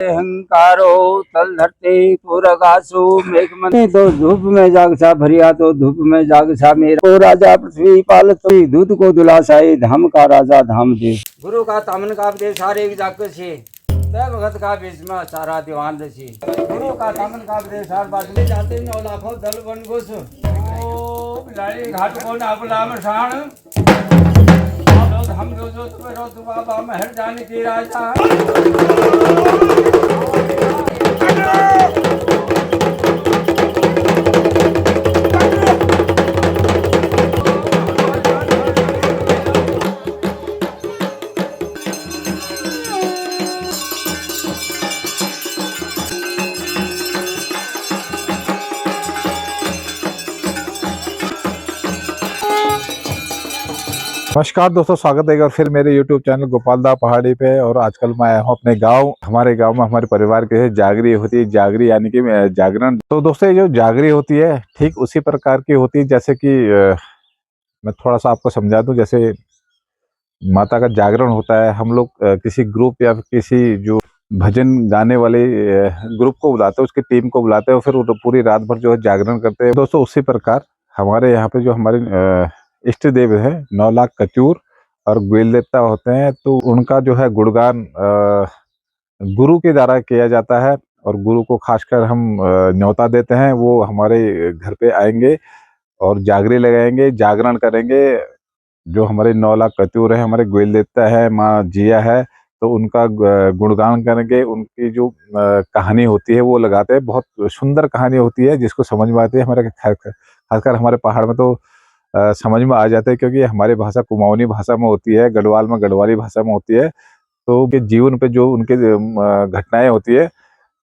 अहंकारो तल धरते पुरगासु मेघमने तो धूप में जागसा भरिया तो धूप में जागसा मेरा ओ राजा पृथ्वी पाल तो दूध को दुलासाई धाम का राजा धाम देव गुरु का तामन का उपदेश सारे जाग से भगत का बीच में सारा दीवान दसी गुरु का तामन का उपदेश सार बाद में जाते 9 लाखों दल बन घुस ओ बिलाड़ी घाट को नाबला में शान हम जो तुम्हें रो तू बाबा महर जाने की राजा नमस्कार दोस्तों, स्वागत है एक बार फिर मेरे YouTube चैनल गोपाल दा पहाड़ी पे। और आजकल मैं आया हूँ अपने गांव। हमारे गांव में हमारे परिवार के जागरी होती है। जागरी यानी कि जागरण। तो दोस्तों ये जो जागरी होती है ठीक उसी प्रकार की होती है जैसे कि मैं थोड़ा सा आपको समझा दूं। जैसे माता का जागरण होता है, हम लोग किसी ग्रुप या किसी जो भजन गाने वाले ग्रुप को बुलाते हैं, उसकी टीम को बुलाते हैं और फिर पूरी रात भर जो है जागरण करते हैं। दोस्तों उसी प्रकार हमारे यहाँ पे जो हमारे इष्ट देव है 9 लाख कचूर और ग्वेल देवता होते हैं, तो उनका जो है गुणगान गुरु के द्वारा किया जाता है। और गुरु को खासकर हम न्योता देते हैं, वो हमारे घर पे आएंगे और जागरी लगाएंगे, जागरण करेंगे। जो हमारे 9 लाख कचूर है, हमारे ग्वेल देवता है, माँ जिया है, तो उनका गुणगान करेंगे। उनकी जो कहानी होती है वो लगाते हैं। बहुत सुंदर कहानी होती है जिसको समझ में आती है। हमारे खासकर हमारे पहाड़ में तो समझ में आ जाता है, क्योंकि हमारी भाषा कुमाऊनी भाषा में होती है, गढ़वाल में गढ़वाली भाषा में होती है। तो उनके जीवन पे जो उनके घटनाएं होती है,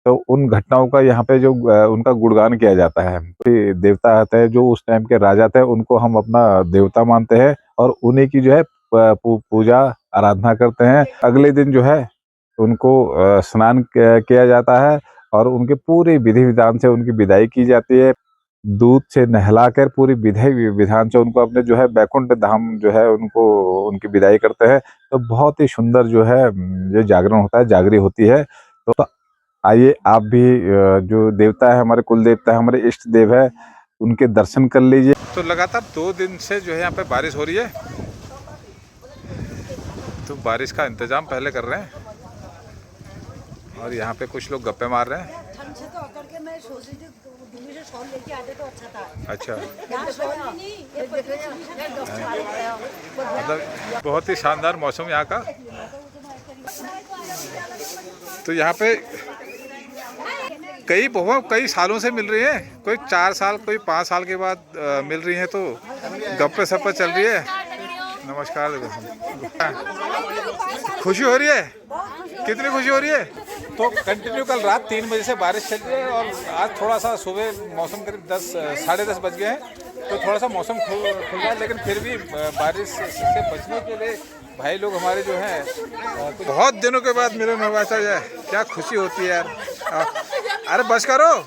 तो उन घटनाओं का यहाँ पे जो उनका गुणगान किया जाता है। तो देवता आते हैं जो उस टाइम के राजा थे, उनको हम अपना देवता मानते हैं और उन्हीं की जो है पूजा आराधना करते हैं। अगले दिन जो है उनको स्नान किया जाता है और उनके पूरे विधि विधान से उनकी विदाई की जाती है। दूध से नहलाकर पूरी विधि विधान से उनको अपने जो है बैकुंठ धाम जो है उनको उनकी विदाई करते हैं। तो बहुत ही सुंदर जो है ये जागरण होता है, जागरी होती है। तो आइए आप भी जो देवता है, हमारे कुल देवता है, हमारे इष्ट देव है, उनके दर्शन कर लीजिए। तो लगातार 2 दिन से जो है यहाँ पे बारिश हो रही है, तो बारिश का इंतजाम पहले कर रहे हैं और यहाँ पे कुछ लोग गप्पे मार रहे हैं। ठंड से तो अकड़ के मैं सोच रही थी दिल्ली से शॉल लेके आते तो अच्छा था। अच्छा, यहाँ शॉल ही नहीं, ये मतलब बहुत ही शानदार मौसम यहाँ का। तो यहाँ पे कई सालों से मिल रही है, कोई 4 साल कोई 5 साल के बाद मिल रही है, तो गप्पे सप्पे चल रही है। नमस्कार। खुशी हो रही है? कितनी खुशी हो रही है? तो कंटिन्यू कल रात 3 बजे से बारिश चल रही है और आज थोड़ा सा सुबह मौसम करीब 10 साढ़े 10 बज गए हैं, तो थोड़ा सा मौसम खुल रहा है। लेकिन फिर भी बारिश से बचने के लिए भाई लोग हमारे जो हैं बहुत दिनों के बाद मिलन हुआ है। क्या खुशी होती है यार। अरे बस करो।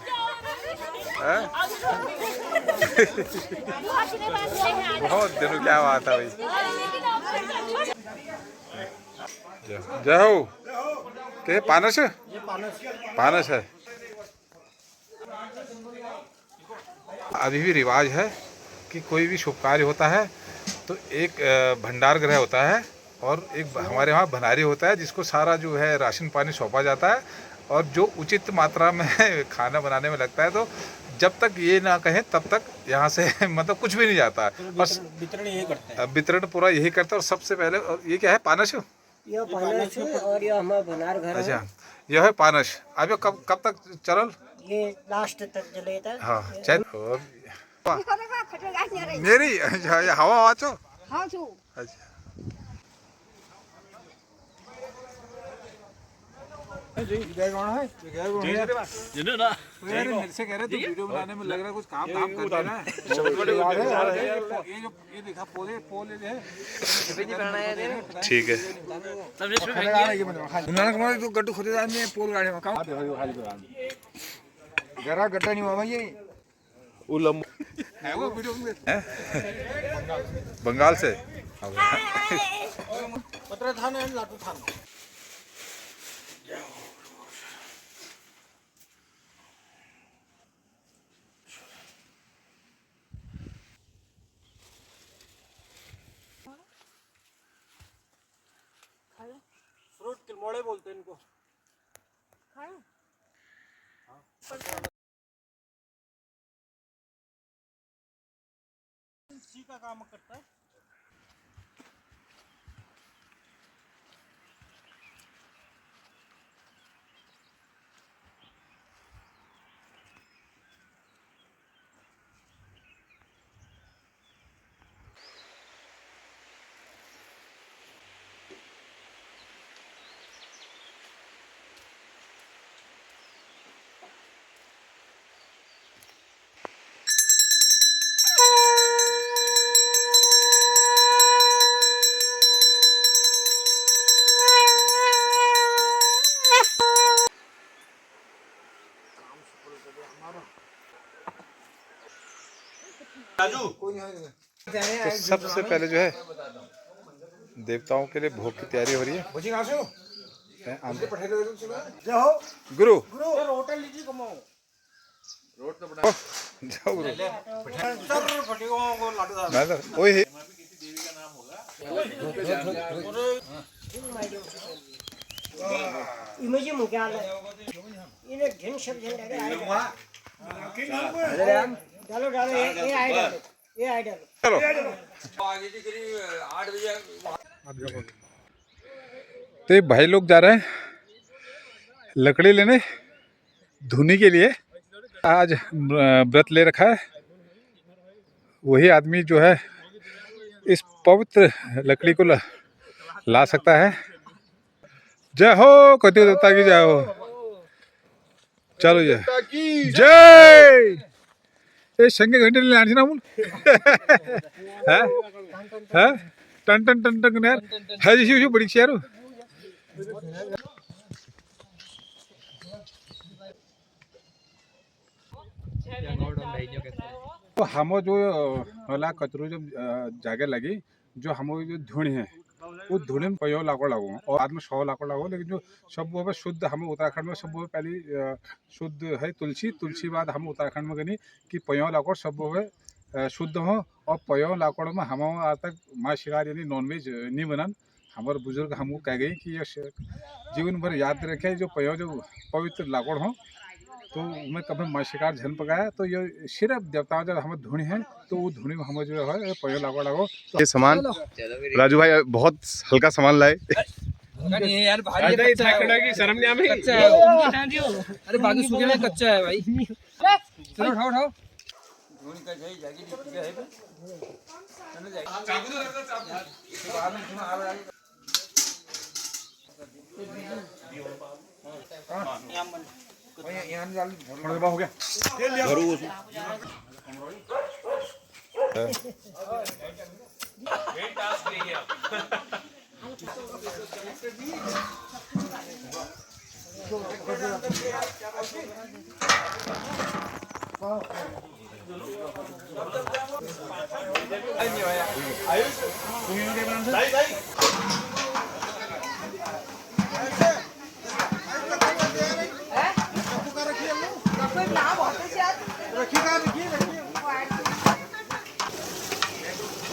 बहुत दिनों क्या बात है भाई। जय हो। के पानस पानस है। अभी भी रिवाज है कि कोई भी शुभ कार्य होता है तो एक भंडार गृह होता है और एक हमारे वहाँ भंडारी होता है, जिसको सारा जो है राशन पानी सौंपा जाता है और जो उचित मात्रा में खाना बनाने में लगता है। तो जब तक ये ना कहें तब तक यहाँ से मतलब कुछ भी नहीं जाता है। बस वितरण यही करते हैं, वितरण पूरा यही करते हैं। और सबसे पहले और ये क्या है, पानस? ये पानस और ये हमारा भंडार घर है। अच्छा, यह है पानस। अब कब तक चलल? ये लास्ट तक चले था। हाँ चल। और मेरी हवा वाचो। हाँ छू। अच्छा, मेरे से कह रहे तो वीडियो बनाने में लग रहा है कुछ काम धाम कर रहा है। ये देखा पोले ठीक है। तो गड्ढू खोदे जाने पोल गाड़ी में काम गरा गड्ढा नहीं हुआ ये उलम है वो वीडियो में बंगाल से पत्र थाना लाटू थाना। मोड़े बोलते हैं इनको। इसी का काम करता है। तो सबसे पहले जो है देवताओं के लिए भोग की तैयारी हो रही है। गुरु रोटा लीजिए कमाओ। जाओ गुरु सब फटेगो को लाडू साहब। मैं तो वही इमेज में क्या है इन्हें घिन सब जन डालो डालो ये आई डालो ये आई डालो चलो तो ये भाई लोग जा रहे हैं लकड़ी लेने धुनी के लिए। आज व्रत ले रखा है वही आदमी जो है इस पवित्र लकड़ी को ला सकता है। जय हो कति देवता की जय हो। चलो जय जय ये संगे घंटे ले आनी ना मूल है टन टन टन टन यार है जी बड़ी यार। तो हम जो होला कचरू जो जागे लगी जो हम जो धुनी है वो धुनी में 50 लाकड़ लागू और बाद में 100 लाकड़ लागू। लेकिन जो सब वो शुद्ध हम उत्तराखंड में सब वो पहली शुद्ध है तुलसी। तुलसी बाद हम उत्तराखंड में गनी कि 50 लाकड़ सब वो शुद्ध हो और 50 लाकड़ में हम आज तक माँ शिकार यानी नॉनवेज नहीं बनन। हमारे बुजुर्ग हमको कह गई कि ये जीवन भर याद रखे जो 50 जो पवित्र लाकड़ हो तो मैं कभी माँ शिकार झन पकाया। तो ये सिर्फ देवताओं जब हमें धुनी है तो वो धुनी में हम जो है 50 लाकड़ लागो। ये सामान राजू भाई बहुत हल्का सामान लाए। यार भाई की शर्म नहीं आमी कच्चा है। अरे बाकी सूखे में कच्चा है भाई। चलो उठाओ उठाओ धोनी का जाई जागी दी है पे चलो जाई चाकू तो रखो चाकू बाद में सुना आ हो गया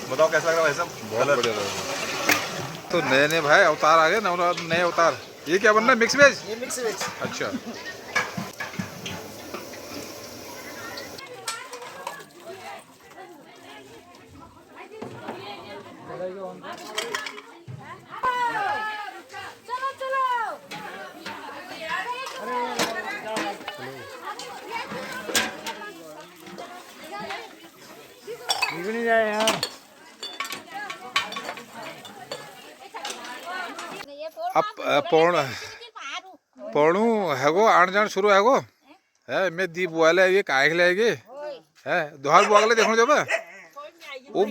बताओ कैसा लग रहा है भाई साहब? बहुत बढ़िया लग रहा। तो नए नए भाई अवतार आ गए ना नए अवतार। ये क्या बनना है मिक्स वेज? ये मिक्स वेज। अच्छा चलो चलो नहीं जाए यार। अब पौणू हैगो आण जान शुरू हैगो है मैं दी बुआले ये काहे लेगे है दोहार बुआ के देखो जब ओ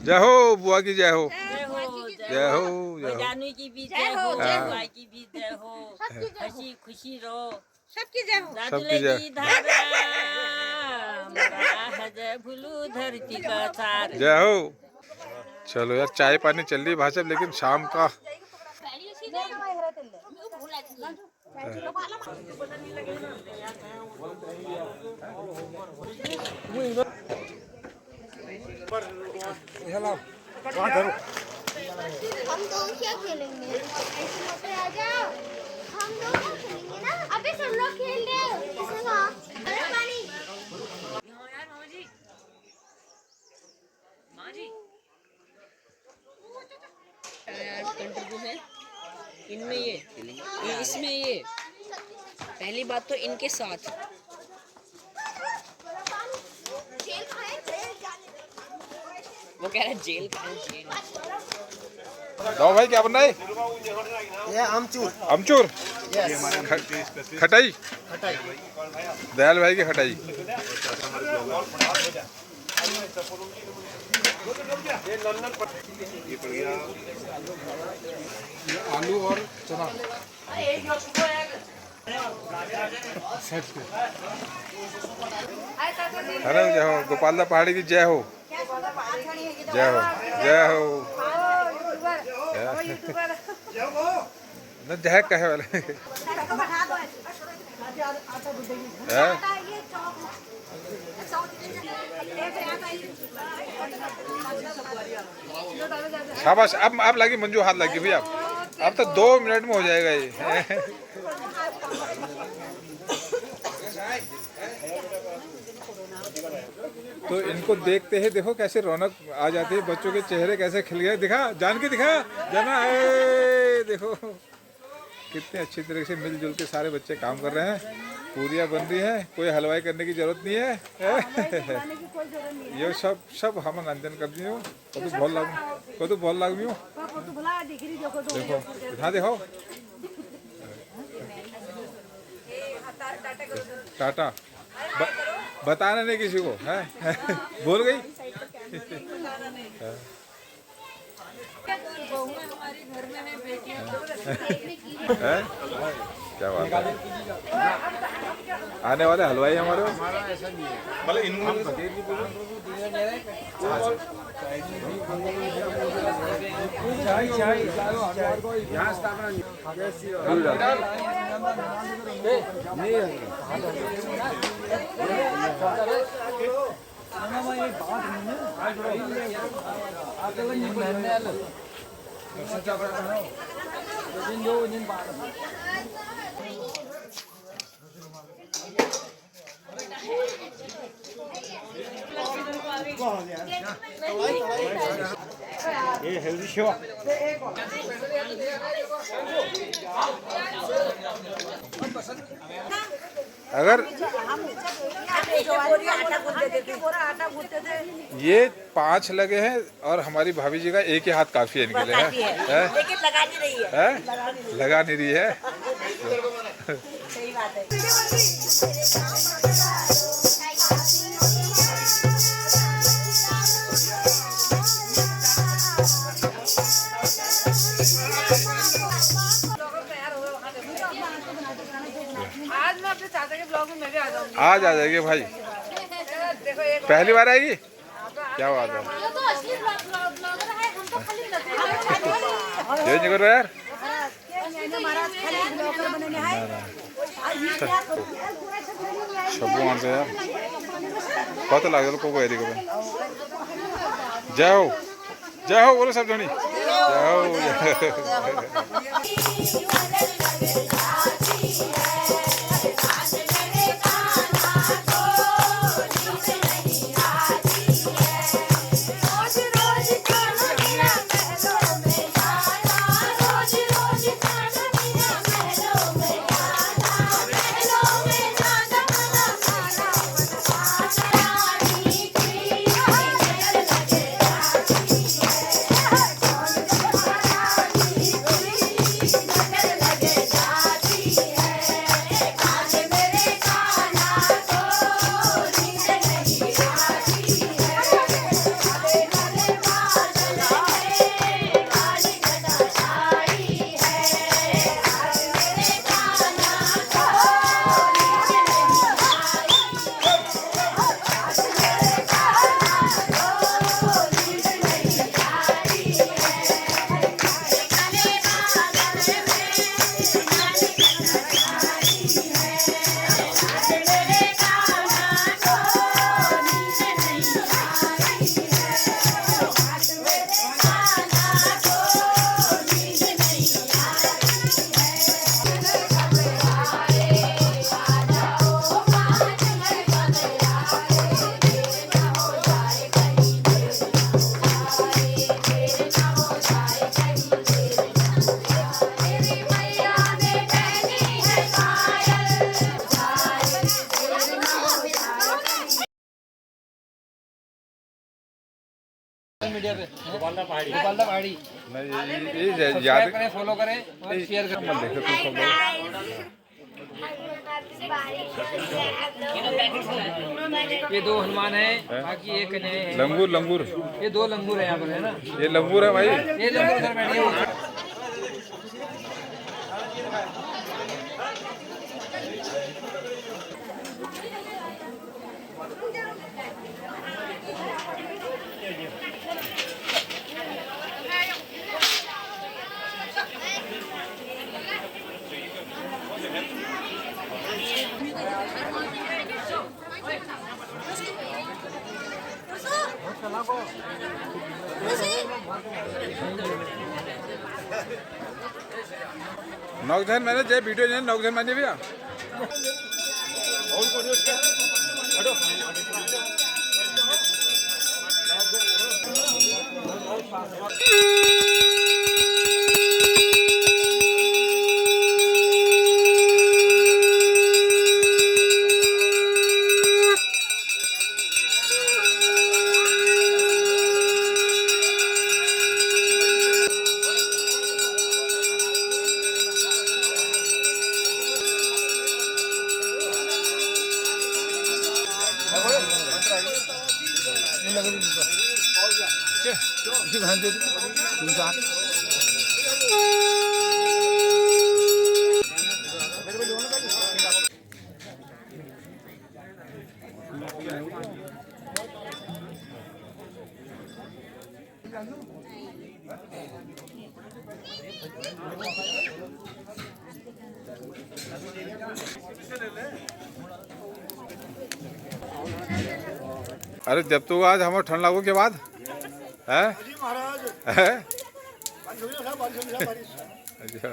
जय हो बुआ की जय हो जय हो जय हो जानू की भी जय हो जय भाई की भी जय हो हंसी खुशी रहो सबकी जय हो सबकी जय। की धारा जय भूलू धरती का सार। जय हो। चलो यार चाय पानी चल रही भाषा लेकिन शाम का हम दोनों क्या खेलेंगे? आ जाओ, हम दोनों खेलेंगे ना। अबे सब लोग खेल रहे हैं। सुनो, अरे पानी। यार मामा जी, मामा जी। यार कंट्रोल है इनमें, ये इसमें, ये पहली बात तो इनके साथ खेल खाए, खेल जाने। वो कह रहा है जेल का है, जेल। गाँव भाई क्या बन रहा है? ये आमचूर। अमचूर खटाई, दयाल भाई की खटाई। आलू और चना। हेलो, जय हो गोपाल दा पहाड़ी की जय हो, जय हो, जय हो। न जय कहे वाले शाबाश। अब लगी मंजू, हाथ लगी भैया। अब तो 2 मिनट में हो जाएगा ये। तो इनको देखते ही देखो कैसे रौनक आ जाती है, बच्चों के चेहरे कैसे खिल गए। दिखा जान के, दिखा जाना है। देखो कितने अच्छी तरह से मिलजुल के सारे बच्चे काम कर रहे हैं। पूरियाँ बन रही हैं, कोई हलवाई करने की जरूरत नहीं है। ये सब हम नंदन कर दिए हो। कदू बहुत लाग हो। देखो हाँ, देखो टाटा बताना नहीं किसी को है। बोल गई। है? क्या बात है। आने वाले हलवाई हमारे ये हेल्दी सेवा। अगर ये 5 लगे हैं और हमारी भाभी जी का एक ही हाथ काफी है इनके लिए। लेकिन लगा नहीं रही है। लगा नहीं रही है। सही बात है। आज मैं अपने चाचा के ब्लॉग में मैं भी आ जाऊंगी। आज आ जाएगी भाई, पहली बार आएगी। क्या बात है, ये तो असली ब्लॉगर है, हम तो खाली ये नहीं कर रहा यार। महाराज खाली ब्लॉगर बनने हैं। सबको मानते यार, पता लगे को एरी को। जय हो, जय हो बोलो सब जनी, जय हो। लगे मीडिया पे गोपालदा पहाड़ी ये सब्सक्राइब याद करें, फॉलो करें और शेयर करें। मत देखो तुम सब लोग। ये 2 हनुमान है, बाकी एक नए हैं। लंगूर लंगूर ये 2 लंगूर है यहाँ पर, है ना? ये लंगूर है भाई। ये लंगूर उधर बैठे हैं। नौकधन मैंने जय वीडियो ने नौकधन मैंने भैया अरे जब तो आज हमारे ठंड लागू के बाद है अच्छा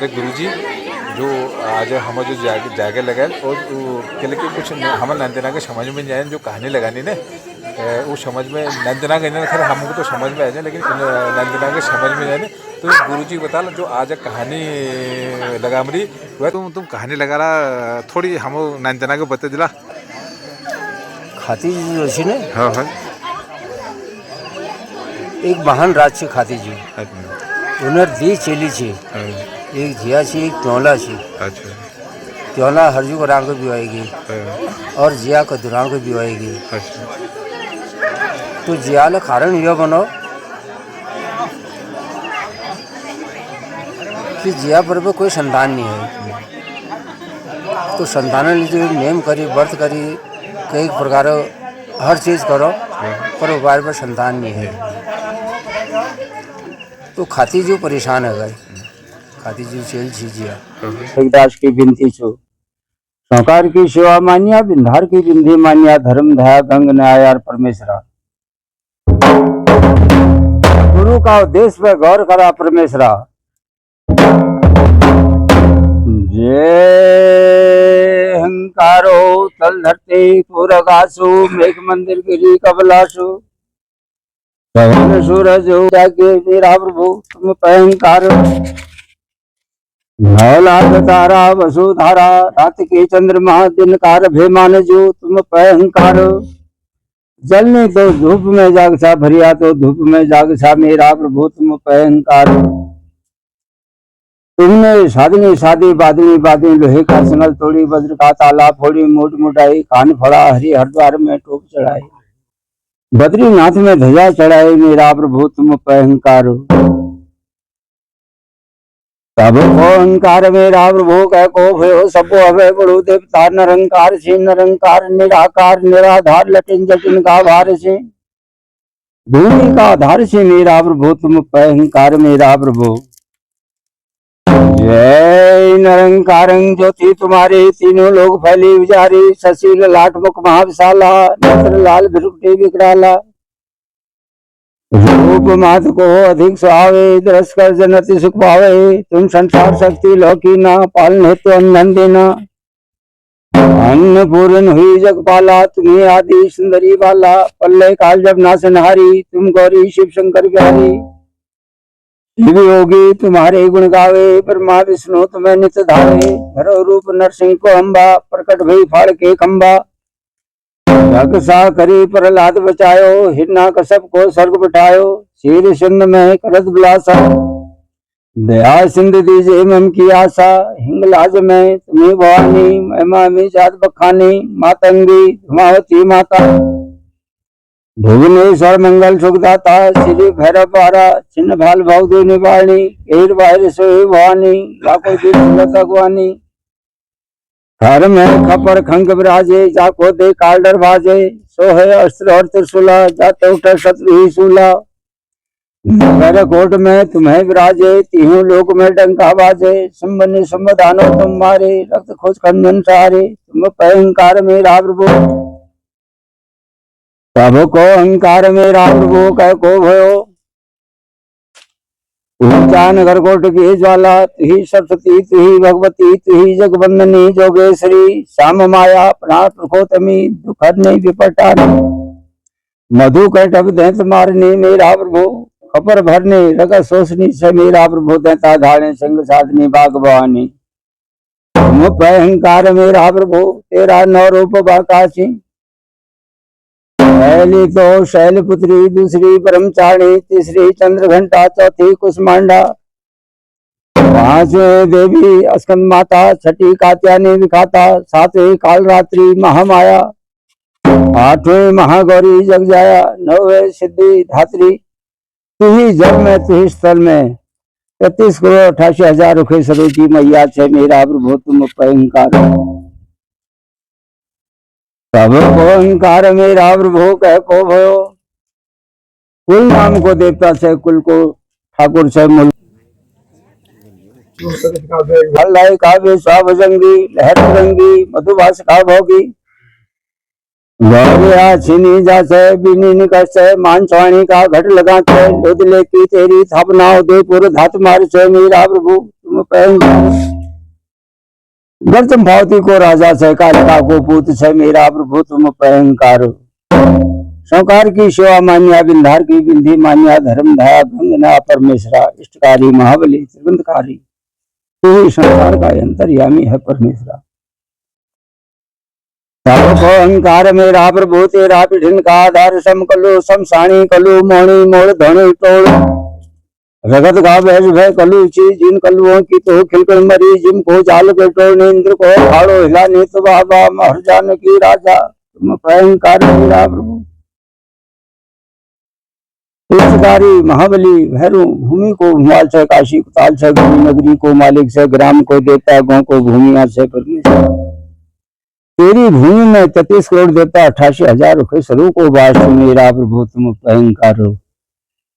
हमारे गुरुजी जो आज हम जो जागे लगाए और के लिए कुछ हम नंदना के समझ में जाए जो कहानी लगानी ने वो समझ में नंदना के खैर हमको तो समझ में आ जाए लेकिन नंदना के समझ में जाए तो गुरुजी बता जो आज कहानी लगा मरी वह तुम कहानी लगा रहा थोड़ी हम नंदना को बता दिला खातीजी जोशी ने हाँ हाँ एक महान राज છે ખાતીજી ઉનર દી ચેલી છે એક જીયા છે એક ત્યોલા છે अच्छा ત્યોલા હરજુ को राम को बिवाएगी और जिया को दुरान को बिवाएगी अच्छा तो जिया ला कारण यह बनो कि जिया पर कोई संतान नहीं है तो संतान जो नेम करी व्रत करी कई प्रकार हर चीज़ करो पर उपाय पर संतान नहीं है तो खाती जो परेशान है गए खाती जो चेल छीजिया दास की बिनती छो सौकार की सेवा मान्या बिंधार की बिंदी मान्या धर्म दया गंग न्याय परमेश्वरा गुरु का उद्देश्य पे गौर करा परमेश्वरा जय हंकारो तल धरते पूरगासु मेघ मंदिर गिरी कबलासु भगवान सूरज जागे मेरा प्रभु तुम अहंकार नौ लाख तारा वसुधारा रात के चंद्रमा दिन कार भेमान जो तुम अहंकार जलने तो धूप में जागसा भरिया तो धूप में जागसा मेरा प्रभु तुम अहंकार तुमने साधनी साधी बादनी बादनी लोहे का संगल तोड़ी वज्र का ताला फोड़ी मोट मोटाई कान फड़ा हरि हरिद्वार में टोप चढ़ाई बद्रीनाथ में ध्वजा चढ़ाई मेरा प्रभु तुम अहंकार तब को अहंकार मेरा प्रभु कह को भयो सबो अभय बड़ो देवता निरंकार से निरंकार निराकार निराधार लटिन जटिन का भार से भूमि का आधार से मेरा प्रभु तुम अहंकार मेरा प्रभु जय निरंकारं ज्योति तुम्हारे तीनों लोग फैली विचारी सशील लाट मुख महाविशाला नेत्र लाल भ्रुकुटी विकराला रूप मात को अधिक सुहावे दरस कर जनति सुख पावे तुम संसार शक्ति लौकी ना पालन हेतु अंधन देना अन्नपूर्ण हुई जगपाला तुम्हें आदि सुंदरी बाला पल्ले काल जब नासनहारी तुम गौरी शिव शंकर प्यारी शिव योगी तुम्हारे गुण गावे ब्रह्मा विष्णु तुम्हें नित्य धावे धरो रूप नरसिंह को अम्बा प्रकट भई फाड़ के खंबा जग सा करी प्रहलाद बचायो हिरना कश्यप को स्वर्ग बिठायो शीर सिंध में करत बिलासा दया सिंध दीजे मम की आशा हिंगलाज में तुम्हें भवानी महिमा में जात बखानी मातंगी धुमावती माता भुवनेश्वर मंगल सुखदाता श्री भैरव पारा छिन्न भाल भवदे निवाणी केर बाहर सोई भवानी लाखों की भगवानी घर में खपर खंग विराजे जाको दे काल डर भाजे सोहे अस्त्र और त्रिशूला जाते उठे शत्रु ही सूला नगर कोट में तुम्हें विराजे तीनों लोक में डंका बाजे संबंधी संबधानो तुम मारे रक्त खोज खंजन सारे तुम अहंकार मेरा प्रभु तब को अहंकार मेरा प्रभु कह को भयो ऊंचा नगर कोट की ज्वाला तुही सरस्वती तुही भगवती तुही जगवंदनी जोगेश्वरी श्याम माया प्राण प्रकोतमी दुख नहीं विपटानी मधु कटभ दैत मारने मेरा प्रभु खपर भरने रग शोषनी से मेरा प्रभु दैता धारने संग साधनी बागवानी तुम अहंकार मेरा प्रभु तेरा नौ रूप बाकाशी पहली तो शैलपुत्री दूसरी ब्रह्मचारिणी तीसरी चंद्र घंटा चौथी कुसमांडा पांचवी देवी स्कंद माता छठी कात्यायनी विखाता सातवीं कालरात्रि महामाया आठवीं महागौरी जगजाया नौवे सिद्धि धात्री तुही जल में तुही स्थल में 33 करोड़ 88 हजार रुखे सरोजी मैया छे मेरा प्रभु तुम अहंकार तब को अहंकार मेरा प्रभु कह को भयो कुल नाम को देवता से कुल को ठाकुर से मुल्क काव्य स्वाभजंगी लहर रंगी मधुभाष का भोगी गौरिया छिनी जासे बिनी निकस मानसवाणी का घट लगा छे लोदले की तेरी थापना उदयपुर धात मार छे मेरा प्रभु तुम तुम पहंकार। गर्तम भावती को राजा से, कालिका को पूत से, मेरा प्रभु तुम पहंकार। संकार की सेवा मान्या, बिंधार की बिंधी मान्या, धर्म धाया गंगना परमेश्वरा, इष्टकारी महाबली त्रिगंधकारी, तू ही संसार का अंतर्यामी है परमेश्वरा। अहंकार मेरा प्रभु तेरा पिठिन का आधार, सम कलु समसाणी कलु मोणी मोड़ धोणी टोल, रगत का भैज भय कलु ची, जिन कलुओं की तो खिलकर मरी, जिनको जाल के टोल, इंद्र को फाड़ो हिलाने तो बाबा, महर जान की राजा तुम अहंकार मेरा प्रभु। इष्टकारी महाबली भैरू, भूमि को भूमाल से, काशी कुताल से, भूमि नगरी को मालिक से, ग्राम को देता, गांव को भूमिया से परमेश्वर। तेरी भूमि में 33 करोड़ देता, 88,000 रुपये सरू को बास, मेरा प्रभु तुम अहंकार हो।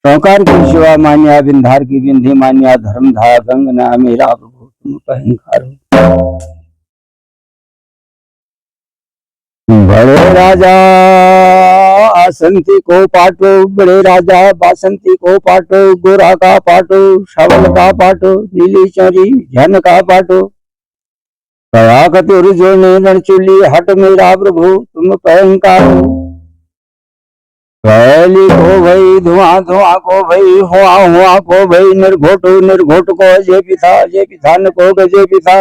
संकार की सेवा मान्या, बिंधार की बिंधी मान्या, धर्म धा गंगना, मेरा प्रभु तुम अहंकार हो। बड़े राजा आसंती को पाटो, बड़े राजा बासंती को पाटो, गोरा का पाटो, शवल का पाटो, नीली चोरी झन का पाटो, कया कतुर जो रण चुली, हट मेरा प्रभु तुम अहंकार हो। पहली को भई धुआं, धुआं को भई हुआ, हुआ को भई निर्घोटो, निर्घोट को जे पिथा को गजे पिथा,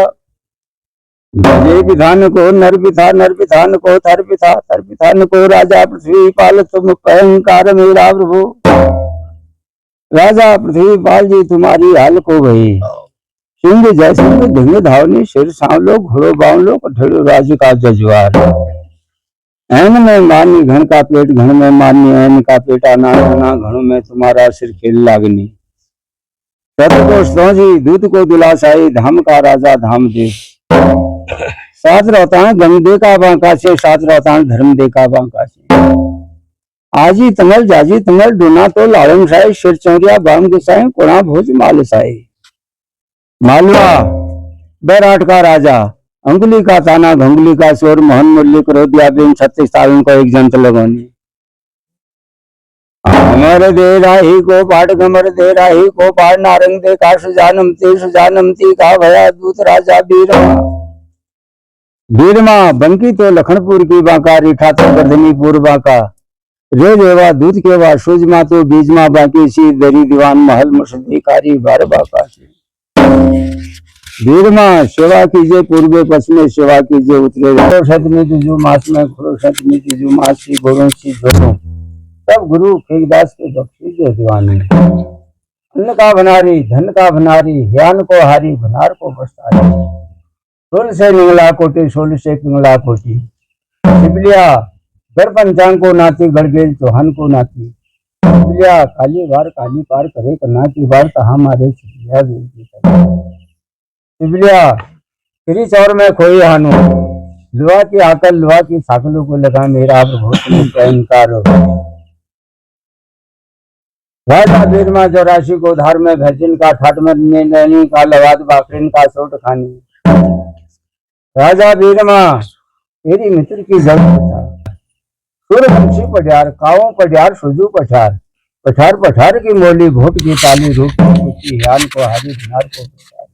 गजे पिधान को नर पिथा, नर पिधान को थर पिथा, थर पिधान को राजा पृथ्वी पाल तुम अहंकार मेरा प्रभु। राजा पृथ्वी पाल जी तुम्हारी हाल को भई, सिंह जैसे ढिंग धावनी, सिर सांवलो, घोड़ो बावलो, कठेड़ो राज का जजवार। ऐन में मानी घन का पेट, घन में मानी ऐन का पेट, आना आना घणों में तुम्हारा सिर खेल लागनी। जी दूध को दुलासाई, धाम का राजा धाम दे। सात रोहतान गंगे का बांका से, सात रोहतान धर्म दे का बांका से। आजी तंगल जाजी तंगल, डूना तो लालम साई, सिर चौरिया बाम गुसाई, कोणा भोज माल साई। मालवा बैराट का राजा, अंगुली का ताना, घंगुली का शोर, मोहन मुरली क्रोधिया बिन 36 सालों को एक जंत लगोनी। अमर दे राही को पाठ, गमर दे राही को पाठ, नारंग दे का सुजानमती का भया दूत राजा बीरमा। बीरमा बंकी तो लखनपुर की बांका, रिठा तो गर्दनीपुर बांका, रे देवा दूध के वा, सुजमा तो बीजमा बाकी सी, दरी दीवान महल मुर्शिदी बार बाका सी। बीरमा सेवा कीजिए पूर्वे पश्चिमे, सेवा कीजिए उत्तरे, शतनी तुझु मास में घोड़ो, शतनी तुझु मास सी घोड़ों सी झोड़ो, तब गुरु फेकदास के बख्शी दीवानी। अन्न का भनारी, धन का भनारी, ज्ञान को हारी, भनार को बसारी, सोल से निंगला कोटी, सोल से पिंगला कोटी, शिवलिया घर पंचांग को नाती, गड़गेल चौहान को नाती, शिवलिया काली बार काली पार करे, करना की बार कहा मारे शिवलिया बेटी, शिवलिया तेरी चौर में खोई हानु, लुआ की आकल लुआ की साकलों को लगा, मेरा प्रभु तुम अहंकार हो। राजा बीरमा चौरासी को धार में, भैजिन का ठाट में नैनी का, लवाद बाखरिन का सोट खानी। राजा बीरमा तेरी मित्र की जड़ पठार, सूर्यवंशी पठार, कावों पठार, सुजू पठार, पठार पठार की मोली, घोट की ताली, रूप की ज्ञान को हारी, धनार को पठार,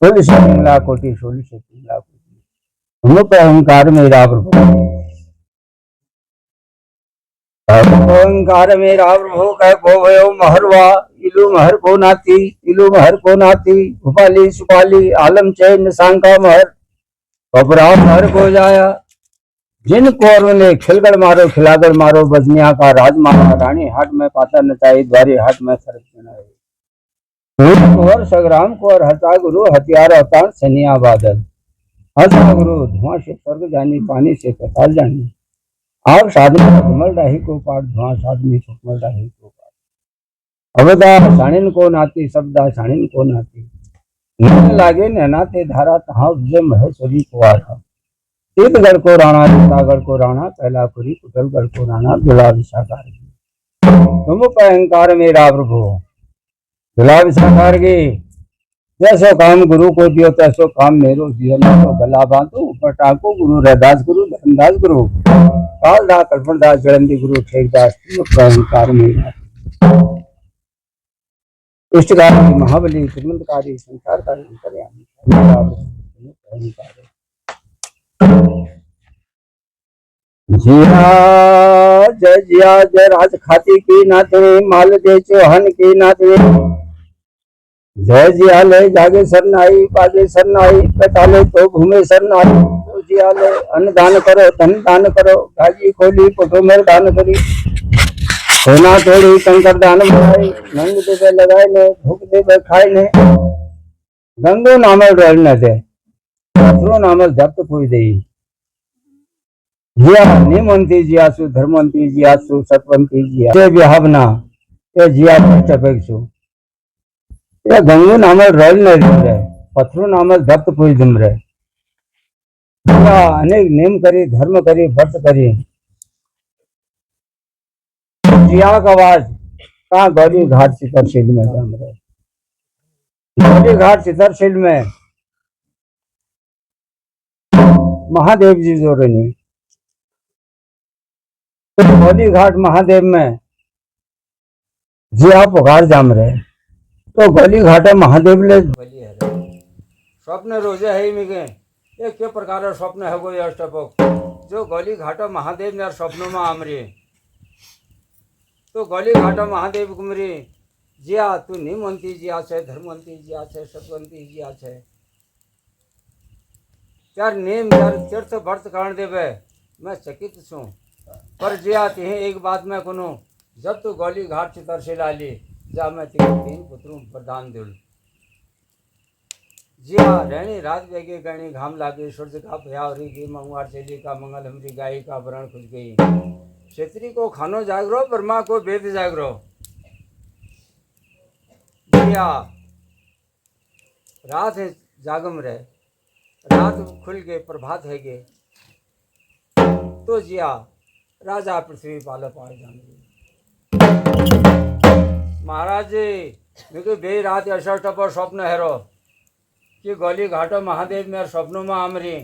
सोल से पिंगला कोटी, सोल से पिंगला कोटी, हम अहंकार मेरा प्रभु। अहंकार मेरा प्रभु कह को भयो महरवा, इलू महर को नाती, इलू महर को नाती, भोपाली सुपाली आलम चैन सांका महर, कपरा महर को जाया। जिन कौरों ने खिलगड़ मारो, खिलागड़ मारो, बजनिया का राज मारा, रानी हाट में पाता नचाई, द्वारी हाट में सरक बनाई। और संग्राम को और हता गुरु, हथियार अवतार सनिया बादल, हता गुरु धुआं से स्वर्ग जानी, पानी से पताल जानी, आग साधनी सुकमल डाही को पाठ, धुआं साधनी सुकमल डाही को पाठ। अवदा साणिन को नाती, शब्दा साणिन को नाती, नैन लागे नैनाते धारा, तहाँ उपजे महेश्वरी कुआर। तीर्थगढ़ को राणा, सीतागढ़ को राणा, कैलापुरी कुटलगढ़ को राणा, दुला विशाखार तुम अहंकार मेरा प्रभु। दुला विशाखार की जैसो काम गुरु को दियो, तैसो काम मेरो दियो, न तो गला बांधो ऊपर टाको, गुरु रैदास गुरु, धर्मदास गुरु, कालदास कल्पनदास, जलंदी गुरु, ठेकदास तुम अहंकार मेरा। इष्टकारी महाबली त्रिमंतकारी संसारकारी अंतर्यामी जिया जय राज खाती की नातनी माल दे चौहान की नातनी जय जियाले जागे सरनाई बागे सरनाई पताले तो घूमे सरनाई तो जियाले अन्न दान करो धन दान करो गाजी खोली पुटो में दान करी सोना तोड़ी कंकर दान बनाई नंग देवे लगाए ने भूख देवे खाए ने गंगो नामल रल न दे पत्थरों नामल जप्त पूज दे जिया निमंती जियासु धर्मंती जियासु सतवंती जिया ते विहावना ते जिया टपेक्षु ये गंगो नामल रल न रहे पत्थरों नामल जप्त पूज दम रहे अनेक नेम करी धर्म करी व्रत करी जिया का आवाज कहाँ गौरी घाट चितरशील में जम रहे गौरी घाट चितरशील में महादेव जी जो रही तो गौरी घाट महादेव में जिया पुकार जाम रहे तो गौरी घाट महादेव ले स्वप्न रोजे है मिगे ये के प्रकार स्वप्न है कोई अष्टपक जो गौरी घाट महादेव ने स्वप्न में आमरी तो गौरी घाट महादेव कुमरी जिया तू निमंती जिया छे धर्मवंती जिया छे सतवंती जिया छे त्यार नेम त्यार तीर्थ व्रत कारण देवे मैं चकित छूँ पर जिया तिहे एक बात मैं कुनो जब तू गौरी घाट चितरशील आली जा मैं तेरे 3 पुत्रों प्रदान दूँ जिया रहनी रात बेगे गणी घाम लागे सूरज का भयावरी की मंगवार चली का मंगल हमरी गाय का वरण खुल गई क्षेत्री को खानो जागरो ब्रह्मा को वेद जागरो जिया रात है जागम रहे रात खुल गए प्रभात है गे तो जिया राजा पृथ्वी पाल पाड़ जान महाराज जी मेरे बे रात अष्ट पर स्वप्न हेरो कि गौली घाटो महादेव मेरे स्वप्नों में आमरी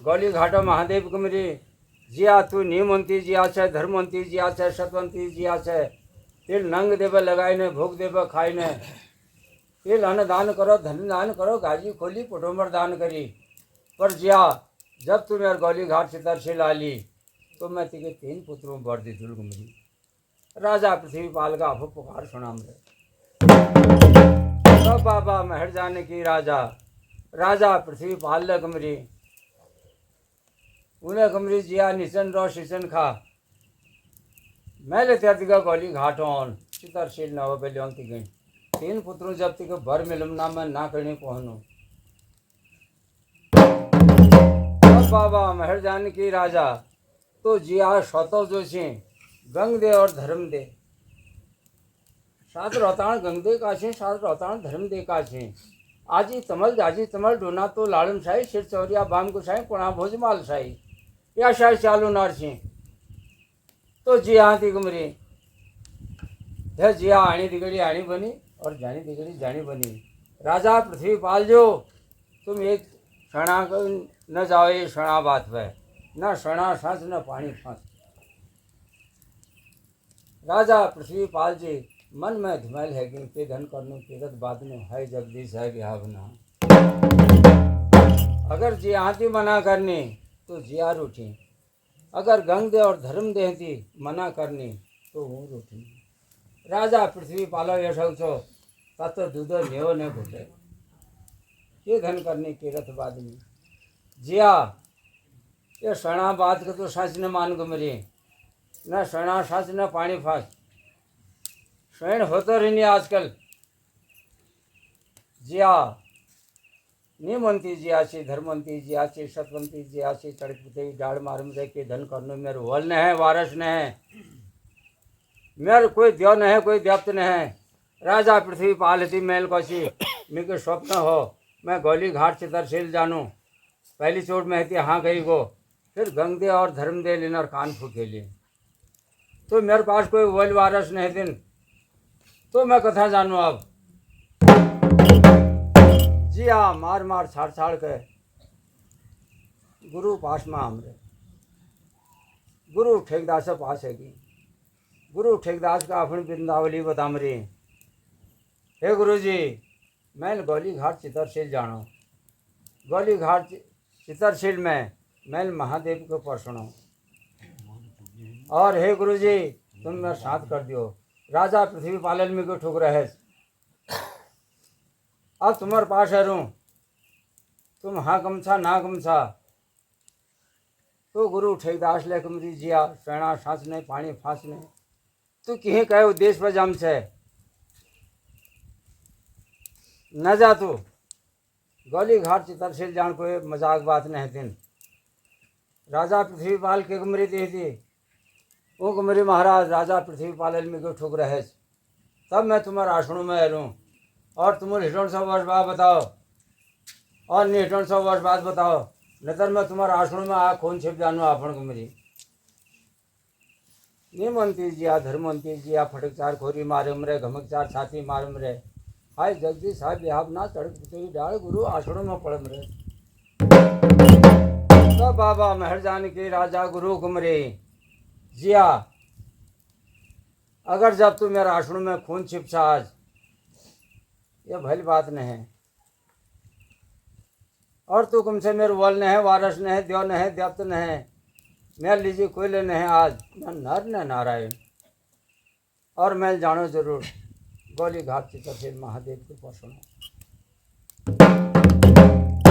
गौली घाटो महादेव कुमरी जिया तू निमंती जिया छे धर्मवंती जिया छे सतवंती जिया छे तिल नंग देवे लगाई ने भोग देवे खाई ने तिल अन्न दान करो धन दान करो गाजी खोली पुटोमर दान करी पर जिया जब तू मेरे गौली घाट चितरशील आली तो मैं तेरे 3 पुत्रों बर दी धुल गुमरी राजा पृथ्वी पाल का अभु पुकार सुना सब बाबा महर जाने की राजा पृथ्वी पाल ले कमरी उन्हें कमरी जिया निशन रो शिशन खा मैले त्यादिका गौली घाटों चितरशील नव बेलियों ती गई 3 पुत्रों जब तक भर मिलमना में ना करने पहुँचो सब बाबा महर जाने की राजा तो जिया स्वतो जो छे गंग दे और धर्म दे सात रोताण गंग दे का छे सात रोताण धर्म दे का छे आजी तमल डोना तो लाड़म शाही शिर चौरिया बाम को शाही पुणा भोज माल शाही या शाही चालू नार छे तो जिया थी कुमरी है जिया आणी दिगड़ी आणी बनी और जानी दिगड़ी जानी बनी राजा पृथ्वी पाल जो तुम एक क्षणा न जाओ ये क्षणा बात पे न क्षणा सांस न पानी फांस राजा पृथ्वी पाल जी मन में धुमैल है कि के धन करने तीरथ बाद में है जगदीश है बिहावना अगर जी आती मना करनी तो जिया रूठी अगर गंग दे और धर्म दे थी मना करनी तो हूँ रूठी राजा पृथ्वी पालो यशो छो तत्व दूधो नेवो ने घुटे ये धन करनी तीरथ बाद में जिया ये शणा बात के तो सांस न मान गुमरी न शणा सांस न पानी फांस स्वयं होतो रही आजकल जिया निमंती जिया छे धर्मवंती जिया छे सतवंती जिया छे तड़कते डाड़ मारम दे के धन करनो मेरे वल न है वारस न है मेरे कोई देव न है कोई देवत न है राजा पृथ्वी पाल थी मैल कौशी मेरे स्वप्न हो मैं गौली घाट चितरशील जानूँ पहली चोट में थी हाँ कही को फिर गंग दे और धर्म दे लेना और कान फूके लिए तो मेरे पास कोई वल वारस नहीं दिन तो मैं कथा जानू अब जिया मार मार छाड़ के गुरु पास में हमरे गुरु ठेकदास पास है कि गुरु ठेकदास का अपनी बिंदावली बतामरी हे गुरुजी मैल गौली घाट चितरशील जानो, गौली घाट चितरशील में मैल महादेव को परसणो। और हे गुरुजी तुम मैं शांत कर दियो, राजा पृथ्वी पालन में को ठुक रहे। अब तुम्हारे पास है रू, तुम हाँ गमछा ना गमछा। तो गुरु ठेकदास ले कमरी जिया शरणा सांस ने पानी फांस ने तू कहीं कहे उद्देश्य पर जम से न जा तू गौली घाट चितरशील जान को मजाक बात नहीं दिन। राजा पृथ्वीपाल के कमरी दी थी वो कमरी महाराज राजा पृथ्वीपाल में को ठुक रहे। तब मैं तुम्हारे आश्रम में रहूँ और तुम्हारे हिटों 100 वर्ष बाद बताओ और नहीं हिटों 100 वर्ष बाद बताओ, नतर मैं तुम्हारा आश्रम में आ खून छिप जानू आपन कमरी। निमंती जिया धर्मंती जिया फटक चार खोरी मारम रे घमक चार छाती मारम रे हाय जगदीश हाय बिहाब ना चढ़ तेरी डाल गुरु आश्रम में पड़म रे। तो बाबा महर जान के राजा गुरु कुमरे जिया अगर जब तू मेरा आश्रम में खून छिपछा आज ये भली बात नहीं है। और तू कम से मेरे वल न है वारस न है देव न है देवत न है मेरे लीजिए कोई ले नहीं आज न नर न नारायण। और मैं जानो जरूर गौली घाट चितरशील महादेव के परसणो।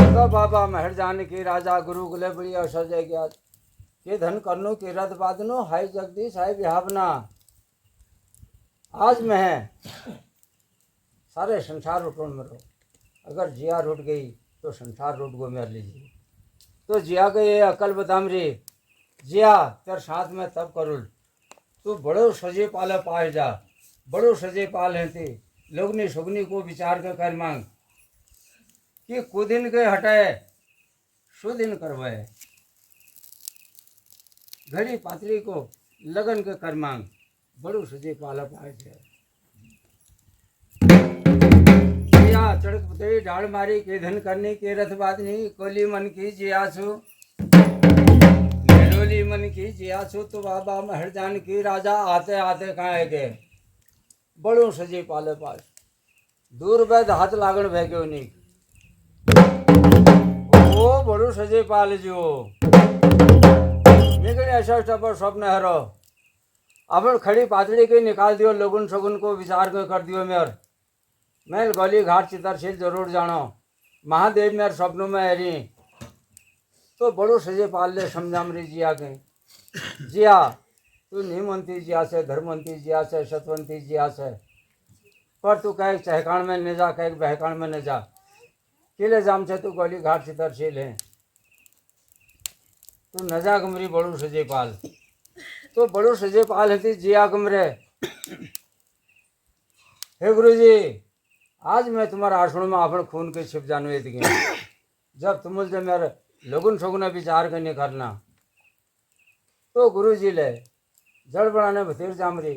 तो बाबा महर जान की राजा गुरु गुले बड़ी अवसर जय गया के धन करनो के रथ बादनो हाय जगदीश हाय बिहावना। आज मैं सारे संसार उठोन मरो, अगर जिया रुट गई तो संसार रुट गो मेरे लीजिए। तो जिया के ये अकल बदाम रे जिया तेर साथ में तब करुल तू बड़ो सजे पाले पाए जा, बड़ो सजे पाल है थे लोगनी सुगनी को विचार कर मांग कि कुदिन के हटाए सुदिन करवाए, घड़ी पातरी को लगन के कर मांग बड़ो सजे पाला पाए थे। चढ़क पुतरी डाल मारी के धन करने के रथ बादनी कोली मन की जियासु मेलोली मन की जियासु। तो बाबा महर जान की राजा आते आते कहाँ गए बड़ो सजे पाले पास दूर बैद हाथ लागण बह गयो नहीं वो बड़ो सजे पाल जो निकले ऐसा पर स्वप्न हरो अपन खड़ी पातड़ी के निकाल दियो लोगुन शगुन को विचार कर दियो मेर मैं गौली घाट चितरशील जरूर जानो महादेव मेरे स्वप्नों में हरी। तो बड़ो सजे पाल ले समझामरी जिया के जिया तू निमंती जिया से धर्मवंती जिया से सतवंती जिया से पर तू कह चहकान में न जा कह बहकान में न जा किले जाम से तू गौली घाट चितरशील है तू न जा कमरी बड़ो सजे पाल। तो बड़ो सजे पाल है जिया कमरे। हे गुरु जी आज मैं तुम्हारा आश्रम में अपन खून के छिप जानो ये दिखे जब तुम से मेरे लोगुन शोगुन विचार करने करना। तो गुरु जी ले जड़ बनाने भतीर जामरी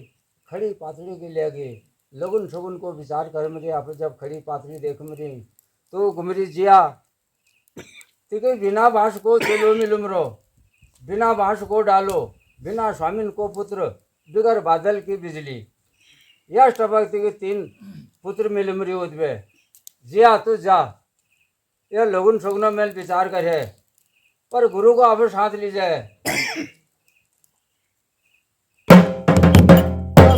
खड़ी पातड़ी के ले गए लोगुन शोगुन को विचार कर मरी। आप जब खड़ी पातड़ी देख मरी तो गुमरी जिया तिके बिना बांस को चलो मिलुम रो बिना बांस को डालो बिना स्वामिन को पुत्र बिगर बादल की बिजली यह टपक के 3 पुत्र मिलमरी उद्वे जिया तू जा ये लोगुन शोगुन में विचार करे पर गुरु को आप साथ ली जाए।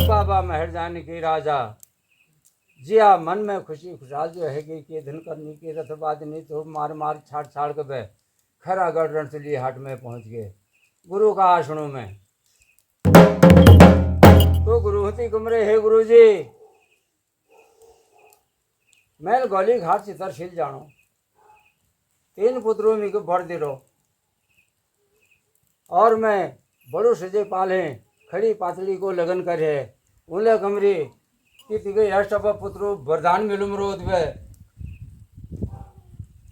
बाबा महर जान की राजा जिया मन में खुशी खुशहाल जो है कि धन करनी की रथ बादनी तो मार मार छाड़ छाड़ के बह खरागढ़ रणसली हाट में पहुंच गए गुरु का आश्रम में। तो गुरु होती कुमरे हे गुरु जी मैं गौली घाट चितरशील जानो 3 पुत्रों में को भर दे रो और मैं बड़ो सजे पाले खड़ी पातड़ी को लगन कर है उन्हें कमरी कि तिगे अष्टप पुत्रो वरदान मिलुम रोध में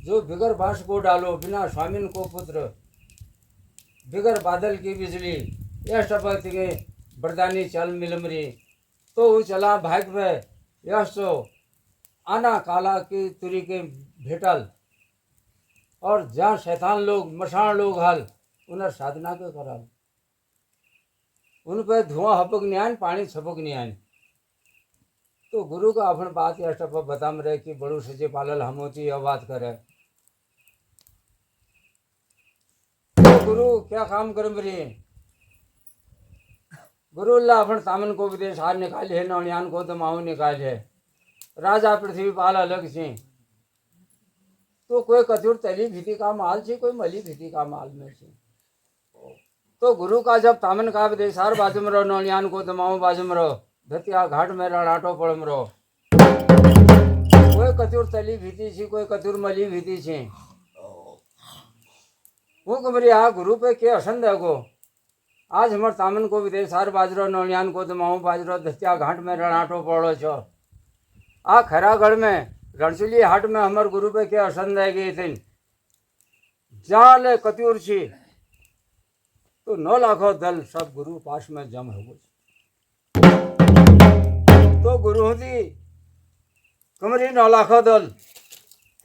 जो बिगर बांस को डालो बिना स्वामिन को पुत्र बिगर बादल की बिजली अष्टप तिगे वरदानी चल मिलमरी। तो वो चला भाग में यश तो आना काला की तुरी के भेटल और जहाँ शैतान लोग मशान लोग हाल उन्हें साधना के कराल उन पर धुआं हपक नहीं आन पानी छपक नहीं आन। तो गुरु का अपन बात या स्टप बताम रहे कि बड़ू सचे पालल हम होती यह बात करे। तो गुरु क्या काम कर मरी गुरु अल्लाह अपन तामन को विदेश हार निकाले है नौनियान को दमाऊ निकाले है राजा पृथ्वी पाल अलग से। तो कोई कचूर तली भीति का माल से कोई मली भीति का माल में से। तो गुरु का जब तामन का विदेश हार बाजू में रहो नौनियान को दमाऊ बाजू में रहो धतिया घाट में रड़ाटो पड़ में रहो। कोई कचूर तली भीति से कोई कचूर मली भीति से। वो कमरी आ गुरु पे के असंद है गो। आज हमार तामन को विदेश हार बाजरो नौनियान को दमाऊ बाजरो धतिया घाट में रड़ाटो पड़ो छो। आ खरागढ़ में रणचुली हाट में हमार गुरु पे के असंद है गई थी जाल कतूर सी। तो 9 लाखों दल सब गुरु पास में जम हो गए। तो गुरु होती कमरी 9 लाखों दल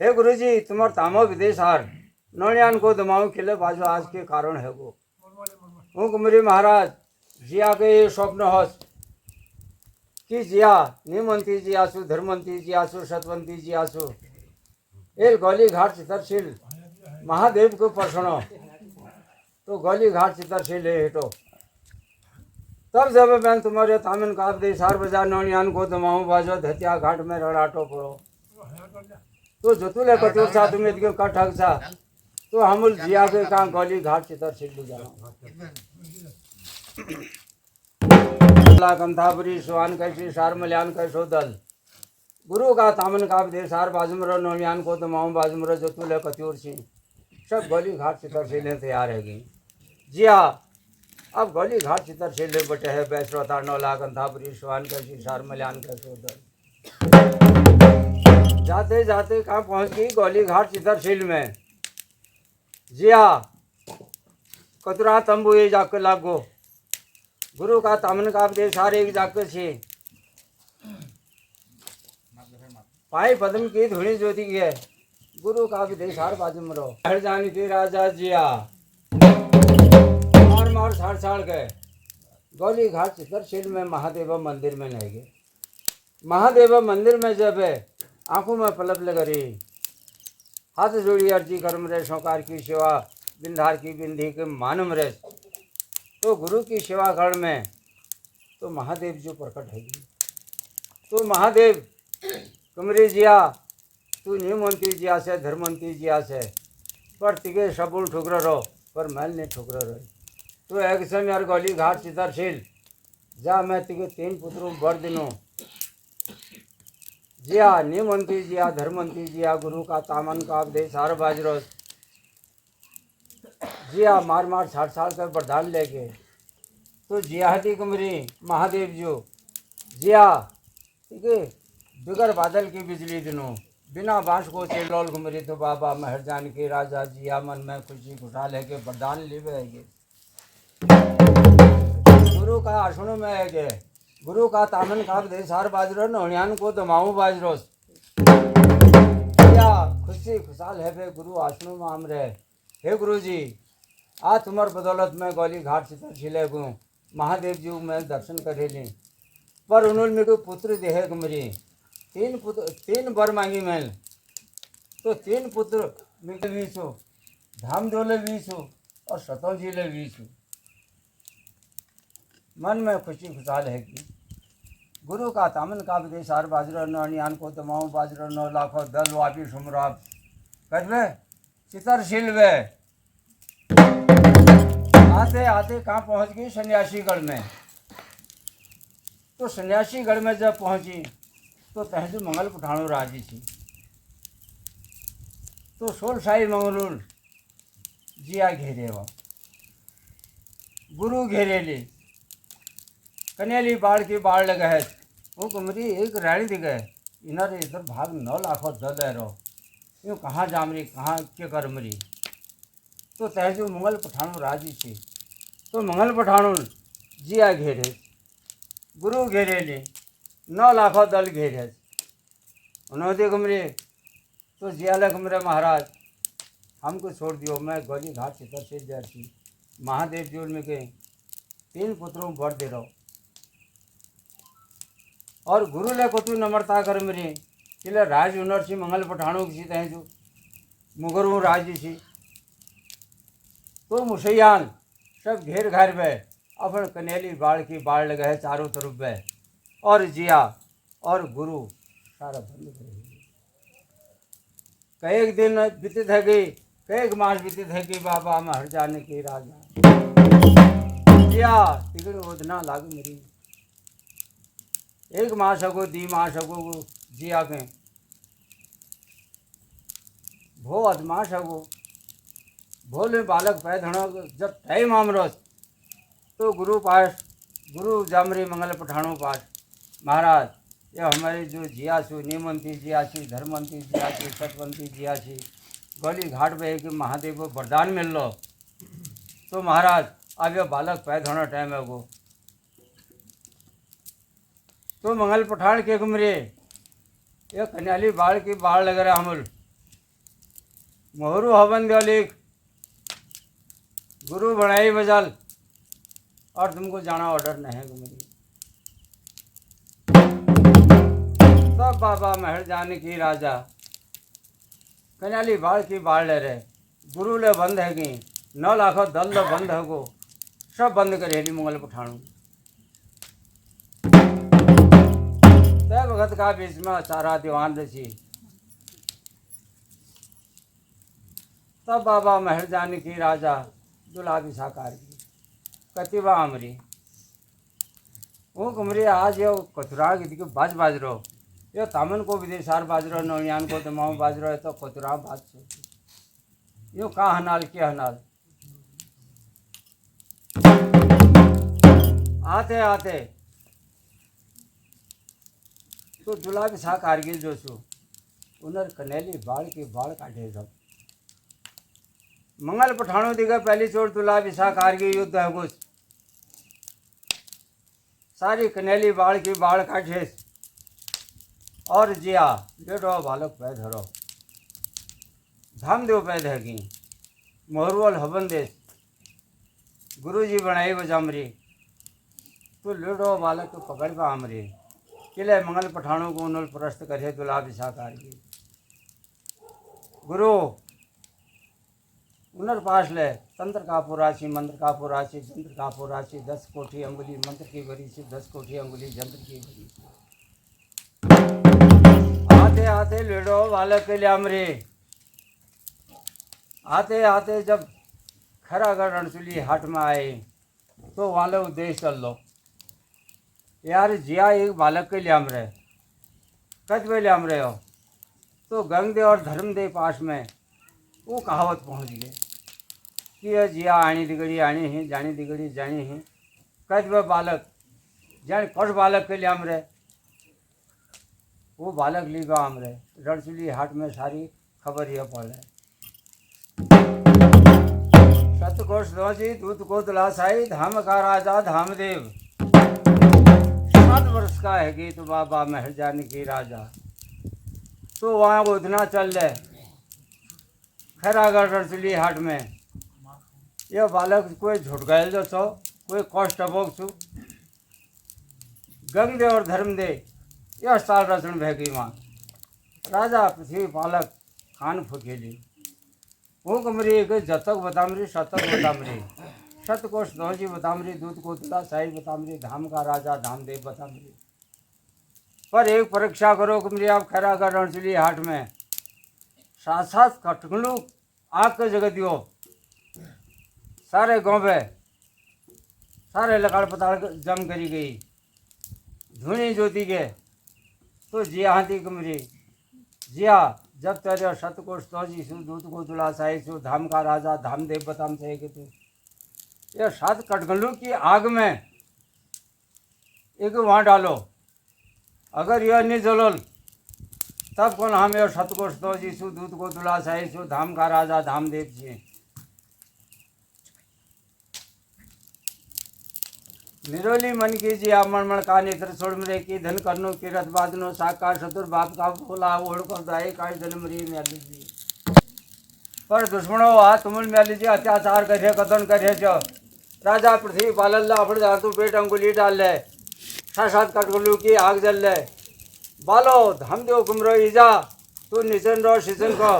हे गुरु जी तुम्हार तामो विदेश हार नौनियान को दमाऊ किले बाजू आज के कारण है वो। हूँ कमरी महाराज जिया के ये स्वप्न होस कि जिया निमंती जी आसु धर्मंती जी आसु सतवंती जी आसु एल गली घाट चितरशील महादेव को परसणो। तो गली घाट चितरशील है हेटो। तब जब मैं तुम्हारे तामन का दे सार बाजार नौनियान को दमाऊ बाजो धतिया घाट में रड़ाटो पड़ो। तो जोतुले कतूर सा तुम्हें क्यों का ठग सा। तो हम जिया के कहाँ गली घाट चितरशील ले जाना कंथापुरी सुहान कैसी सार मल्यान कैसो दल गुरु का तामन का दे सार बाजुमरो नौनियान को दमाऊ बाजुमरो जोतुले कतूर सी सब गली घाट चितरशील तैयार है गई। जिया अब गली घाट चितरशील बटे है बैसरोता 9 लाख कंथापुरी सुहान कैसी सार मल्यान कैसो दल। जाते जाते कहाँ पहुँच गई गली घाट चितरशील में। जिया कतुरा तंबू ये जाकर लागो गुरु का तामन का दे सारे एक जाकर से पाए पद्म की धुनी ज्योति है गुरु का विदेश हार बाजू में रहो। हर जानी थी राजा जिया मार मार छाड़ छाड़ गए गौली घाट चितरशील में महादेव मंदिर में नहीं गए। महादेव मंदिर में जब आंखों में पलप लग रही हाथ जोड़ी अर्जी कर्म रे सौकार की सेवा बिंधार की बिंधी के मानम रे। तो गुरु की सेवा कर में तो महादेव जो प्रकट है। तो महादेव कमरी जिया तू निमंती जिया से धर्मंती जिया से पर तिगे सबुल ठुकर रहो पर मैल नहीं ठुकर रहो। तो एक समय यार गली घाट चितरशील जा मैं तिगे 3 पुत्रों बर दिनों जिया निमंती जिया धर्मंती जिया गुरु का तामन का उपदेश हार बाजरो जिया मार मार छाड़ छाड़ कर वरदान लेके। तो जिया हती कुमरी महादेव जो जिया ठीक है बिगर बादल की बिजली दिनों बिना बांस को चेलोल कुमरी। तो बाबा मेहरजान के राजा जिया मन में खुशी खुशहाल है के वरदान लेवे गुरु का आसनों में है के गुरु का तामन का उपदेश हार बाजरो नौनियान को दमाऊ बाजरो या खुशी खुशहाल है बे गुरु आसनों में हम रहे। हे गुरु जी आज तुम्हार बदौलत में गौली घाट चितरशील गूँ महादेव जी मैं दर्शन करे ली पर उन्होंने मेरे को पुत्र देहे कमरी 3 बर मांगी मैल। तो 3 पुत्र मिले 20 धाम डोले 20 और सतों जिले 20 मन में खुशी खुशहाल है कि गुरु का तामन का विदेश हार बाजरो नौनियान को तमाऊ बाजरो 9 लाखों दल वापी सुमराब कजबे चितरशील वे। आते आते कहाँ पहुँच गई सन्यासीगढ़ में। तो सन्यासीगढ़ में जब पहुँची तो तहजू मंगल पठाणु राजी थी। तो सोलशाही मंगलूर जिया घेरे वो गुरु घेरे ली कनेली बाढ़ की बाढ़ लगे है वो कुमरी एक रानी दिख गए इधर इधर भाग 9 लाखों दल है रो यूँ कहाँ जामरी कहाँ के करमरी। तो तहजू मंगल पठाणु राजी थी। तो मंगल पठाणु जिया घेरे गुरु घेरे ली 9 लाखों दल घेरे उन्होंने घुमरे। तो जियाला घुमरे महाराज हमको छोड़ दियो मैं गली घाट चितरशील जाती महादेव जी में के 3 पुत्रों बर दे रहो और गुरु ले को तू नम्रता कर मेरे किले राज उनर सी मंगल पठाणों की तय जो मुगरू राज सी तो मुसैयान सब घेर घर बे अपन कनेली बाढ़ की बाढ़ लगे है चारों तरफ बे और जिया और गुरु सारा बंद करे। कई दिन बीतित है गई कई मास बीतित है कि बाबा में हर जाने की राजा जिया तिगड़ ओदना लाग मेरी एक मास अगो दी मास अगो जिया के भो अदमाश अगो भोले बालक पैधणो जब टाइम आमरोस तो गुरु पास गुरु जामरी मंगल पठाणों पास महाराज ये हमारे जो जिया छू नियमंती जिया छी धर्मवंती जिया छी सतवंती जिया छी गली घाट पे एक महादेव को वरदान मिल लो तो महाराज अब ये बालक पैदा होना टाइम है वो तो मंगल पठान के कमरे ये कन्याली बाढ़ की बाढ़ लग रहा हमल मोहरू हवन दो लिख गुरु बनाई बजाल और तुमको जाना ऑर्डर नहीं है मेरी तब बाबा महल जाने की राजा कन्याली बाढ़ की बाढ़ ले रहे गुरु ले बंद है कि 9 लाखों दल ले बंद है को सब बंद करे मंगल पठाणु तय भगत का बीच में सारा दीवान रची तब बाबा महल जाने की राजा दुलाबी साकार की कतिबा अमरी वो कमरे आज यो कथुरा की बाज बाज रो यो तामन को विदेशार बाज रो नौनियान को तमाम बाज रो है तो कथुरा बाज यो का हनाल के हनाल आते आते तो दुलाबी सा कारगिल जो छू उनर कनेली बाढ़ की बाढ़ काटे सब मंगल पठाणों दिखा पहली चोट दुलाबी सा कारगिल युद्ध है कुछ सारी कनेली बाढ़ की बाढ़ काटे और जिया बेटो बालक पैद हरो धामदेव पैद है कि मोहरुअल हवन देश गुरु जी बनाई वो जामरी तो लेडो बालक को पकड़ पा हमरे किले मंगल पठाणों को उन्होंने प्रस्त करे दुलाबी साकार की गुरु उनर पास ले तंत्र का पुराशी मंत्र का पुराशी जंत्र का पुराशी 10 कोठी अंगुली मंत्र की भरी सी 10 कोठी अंगुली जंत्र की भरी सी आते आते लेडो बालक के लिए हमरे आते आते जब खरागढ़ रणसुली हाट में आए तो वाले उद्देश्य चल लो यार जिया एक बालक के लिए हम रहे कच वे ले हम रहे हो तो गंगदेव और धर्मदेव पास में वो कहावत पहुंच गए कि यह जिया आनी दिगड़ी आनी है जानी दिगड़ी जानी है कच वे बालक जान कौश बालक के लिए हम रहे वो बालक लीगा हम रहे रणसुली हाट में सारी खबर यह पड़ रहा है सतकोश दोजी दूध को दुलासाई धाम का राजा धामदेव 7 वर्ष का है कि तो बाबा महल जाने की राजा तो वहाँ वो इतना चल रहे खैरागढ़ रणसुली हाट में यह बालक कोई झुटगायल जो सो कोई कष्ट भोग छू गंगदेव और धर्मदेव यह साल रचन भैगी वहाँ राजा पृथ्वी पालक खान फुकेली वो कमरी एक जतक बतामरी शतक बतामरी शतकोश दोजी बतामरी दूध को तुला साई बतामरी धाम का राजा धामदेव बतामरी पर एक परीक्षा करो कमरी आप खैरागढ़ रणसुली हाट में 7 कटकलू आग के जगह दियो सारे गाँव पे सारे लकड़ पताड़ जम करी गई धुनी ज्योति के तो जिया हाथी कमरी जिया जब तेरे शतकोश तोजी सु दूध को तुला साई सु धाम का राजा धामदेव बताम थे कि तू यह 7 कटकलू की आग में एक वहाँ डालो अगर यह नहीं जलोल तब कौन हम यह शतकोश तोजी सु दूध को तुला साई सु धाम का राजा धामदेव जी निरोली मन की जी मन मन का नेत्र छोड़ मरे की धन करनो की रथ बादनो साकार शत्रु बाप का बोला ओढ़ कर दाए काश धन मरी म्याली जी पर दुश्मनों आ तुमल म्याली जी अत्याचार करे कथन करे जो राजा पृथ्वी पालल्ला अपने जातु पेट अंगुली डाल ले साक्षात कटगलू की आग जल ले बालो धामदेव कुमरो ईजा तू निशन रो शिशन को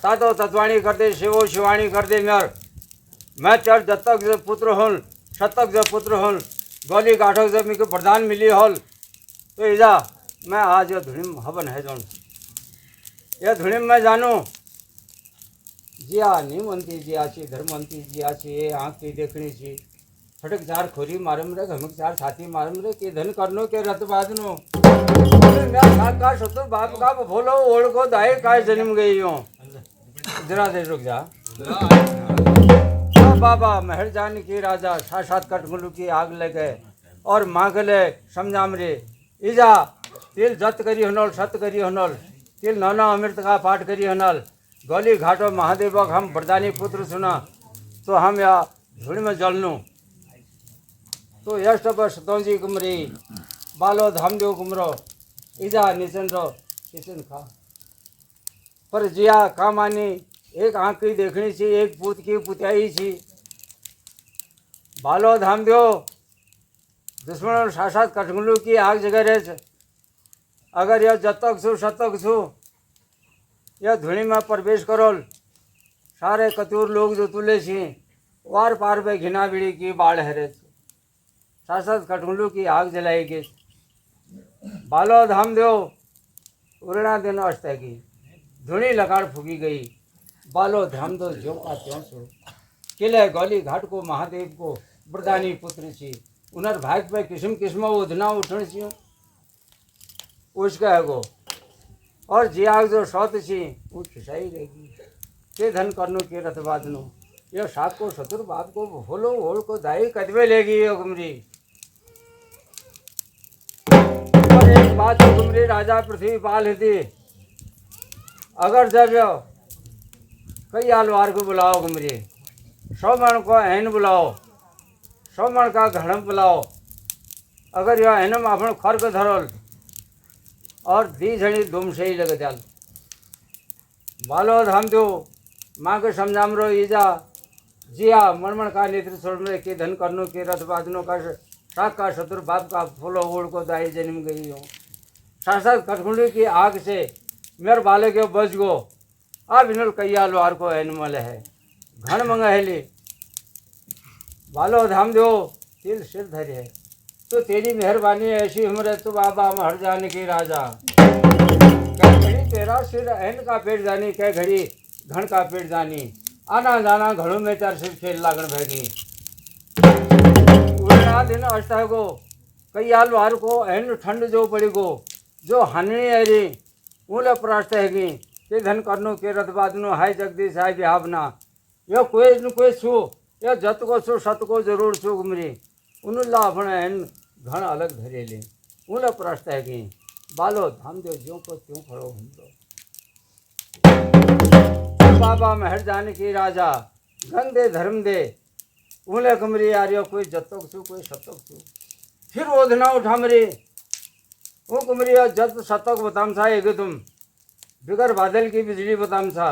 तातो तत्वाणी कर दे शिवो शिवाणी कर दे मैं चर जतक जो पुत्र होल शतक जो पुत्र होल गोली गाठक जब मेरे प्रधान मिली होल तो ईजा मैं आज ये धुनिम हवन है जोन यह धुनिम मैं जानू जिया निमंती जिया ची धर्मवंती जिया ची ये आँख की देखनी ची फटक चार खोरी मारम रे घमक चार छाती मारम रे के धन करनो के रत बादनो मैं का शत्रु बाप का भोलो ओढ़ को दाए का जन्म गई हूँ जरा देर रुक जा बाबा महर जान की राजा साक्षात कटगलू की आग लगे और मांगले समझाम रे ईजा तिल जत करी हनल सत करी हनल तिल नौना अमृत का पाठ करी हनल गली घाटो महादेव हम वरदानी पुत्र सुना तो हम या धूल में जलनू तो यश सतौजी कुमरी बालो धामदेव कुमरो ईजा निशन रो किशन खा पर जिया कामानी एक आँख की देखनी सी एक पूत की पुत्याई सी बालो धामदेव दुश्मन साक्षात कटगलू की आग जगह रहे अगर यह जतक छू शतक छू यह धुनी में प्रवेश करोल सारे कतूर लोग जो तुले सी वार पार पे घिना बीड़ी की बाढ़ है साक्षात कटगलू की आग जलाएगी बालो धामदेव उड़ना दिन अष्ट की धुनी लगाड़ फूकी गई बालो धामदेव जो का त्यों सो किले गली घाट को महादेव को वरदानी पुत्र सी उनर भाग पे किस्म किस्म उधना उठन सी उसका है गो और जियाग जो सौत सी वो खिसाई रहेगी के धन करनो के रथ बादनो ये सात को शत्रु बाप को भोलो होल को दाई कदवे लेगी ये गुमरी और एक बात है गुमरी राजा पृथ्वी पाल थी अगर जब कई आलवार को बुलाओ गुमरी 100 मण को हैन बुलाओ 100 मण का घड़म बुलाओ अगर यह हैनम अपन खर्क धरोल और दी झड़ी दुम से ही लग जाल बालो धामदेव माँ के समझाम रो ईजा जिया मणमण का नेत्र छोड़ के धन करनो के रथ बादनो का साक का शत्रु बाप का फूलो ओढ़ को दाई जन्म गई हो साक्षात कटगलू की आग से मेरे बाले के बच गो अब इनल कैया लोहार को एनिमल है घन मंगहेली बालो धामदेव तिल सिर धरे है तो तेरी मेहरबानी ऐसी हमरे तो बाबा हम हर जाने की राजा कै घड़ी तेरा सिर एन का पेट जानी कै घड़ी घन का पेट जानी आना जाना घड़ों में चार सिर खेल लागण भैगी उड़ना दिन अष्टा गो कैया लोहार को एन ठंड जो पड़ी गो जो हननी है री ऊले परास्त हैगी के धन करनो के रथ बादनो हाय जगदीश हाय बिहावना यो कोई न कोई छू यो जत को छू सत को जरूर छू गुमरी उनुल्ला अपने हैन घन अलग धरेले ऊले परास्त हैगी बालो धामदेव ज्यों को त्यों खड़ो हमरो बाबा महर जान की राजा गंग दे धर्म दे ऊले कुमरी आर्यो कोई जतक छू कोई शतक छू फिर ओधना उठा मरी वो कुमरी जत शतक बताम था एक तुम बिगर बादल की बिजली बताम था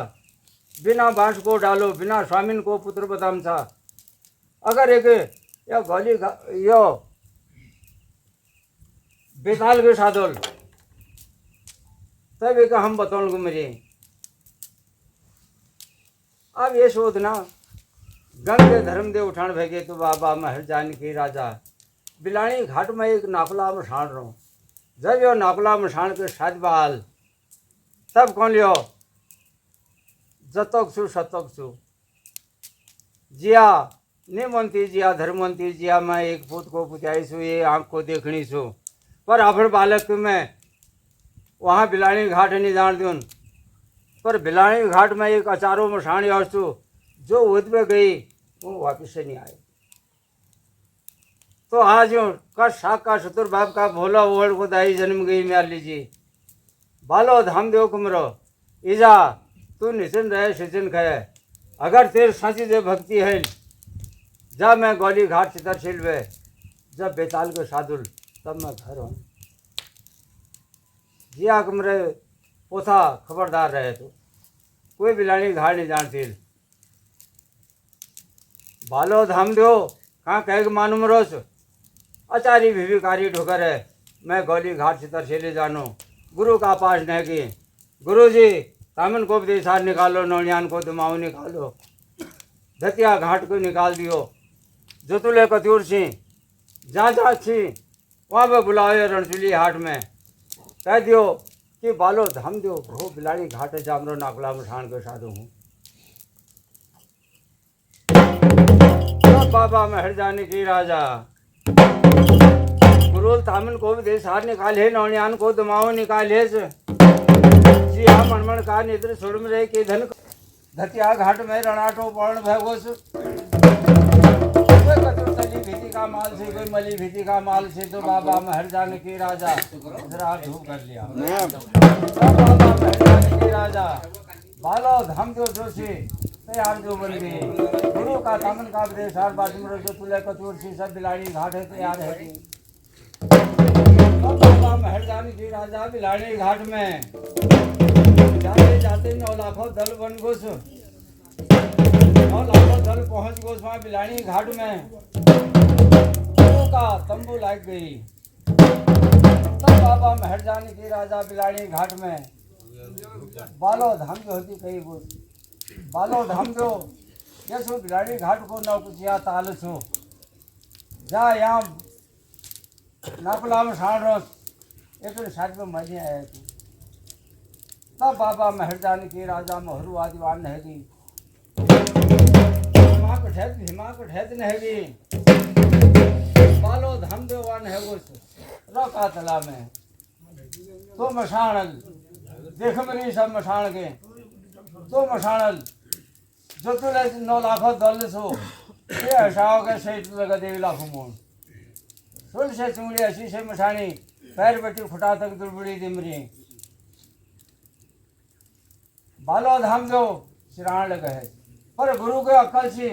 बिना बांस को डालो बिना स्वामिन को पुत्र बताम था अगर एक या गली यो बेताल के सादोल तब एक हम बताओ कुमरी अब ये शोधना गंग के धर्म दे उठान भेगे तो बाबा महर जान की राजा बिलानी घाट में एक नाकुला में छाण रहा जब यो नाकुला में छाण के साथ बाल तब कौन लियो जतक छू शतक छू जिया निमंती जिया धर्मवंती जिया मैं एक पुत को पुचाई छू ये आँख को देखनी छू पर अपन बालक में वहाँ बिलानी घाट नहीं जान दून पर बिलानी घाट में एक अचारों में छाण यार छू जो उद पे गई वो वापिस से नहीं आए तो आज का शाक का शत्रु बाप का भोला ओढ़ को दाई जन्म गई म्यार लीजिए बालो धामदेव कुमरो ईजा तू निशन रहे सिचन खाए अगर तेरे सची से भक्ति है जब मैं गौली घाट चितर शिल्वे जब बेताल को साधुल तब मैं घर हूँ जिया कुमरे पोथा खबरदार रहे तो कोई बिलानी घाट नहीं जानती बालो धामदेव कहाँ कह मानूम रोस आचारी भिकारी ठोकर है, मैं गौली घाट से तरसेले जानो, गुरु का पास न की। गुरु जी तामन को उपदेशार निकालो, नौनियान को दुमाऊ निकालो, धतिया घाट को निकाल दियो, जोतुले कतूर सिंह जहाँ जहाँ छी वहाँ पे बुलाओ रणचुली हाट में, कह दियो कि बालो धाम दियो भो बिलाड़ी घाट जामरो नाकुला मठान के साधु हूँ। बाबा महर जाने की राजा गुरुल तामन को विदेश हार निकाले, नौनियान को दमाओ निकाले, जी हाँ मनमन का निद्र सुर में रहे के धन धतिया घाट में रणाटो पौर्ण भगोस, कोई कचर तली भीति का माल से, कोई मली भीति का माल से, तो बाबा महर जाने की राजा जरा धूप कर लिया। बाबा महर जाने की राजा बालो धाम जो जोशी तैयार जो बन गई, गुरु का तामन का विदेश हार बाजू जो तुले कचूर सी सब बिलाड़ी घाट है तैयार है। बाबा महर जाने की राजा बिलाड़ी घाट में जाते जाते 9 लाखों दल बन घुस, 9 लाखों दल पहुंच घुस वहाँ बिलाड़ी घाट में गुरु का तंबू लग गई। तब बाबा महर जाने की राजा बिलाड़ी घाट में बालो धाम जो होती कई गुस, बालो धाम जो यसो बिलाड़ी घाट को न कुचिया ताल छो जा यहाँ नाकुला में साण रोस एक साथ में मजे आए थे। तब बाबा महर जाने की राजा मोहरू आदिवान नहगी, हिमा कठैत नहगी, बालो धाम देवान है गुस रोका तला में, तो मशाणल देख मरी सब मशाण के, तो मशाणल जो तुले 9 लाखों दल सो ये हसाओ के सेठ लगा देवी लाखों मोन सुन से चुंगली ऐसी से मशानी पैर बेटी फुटा तक दुर्बड़ी दिमरी, बालो धाम जो सिराण लगे है, पर गुरु के अक्कल से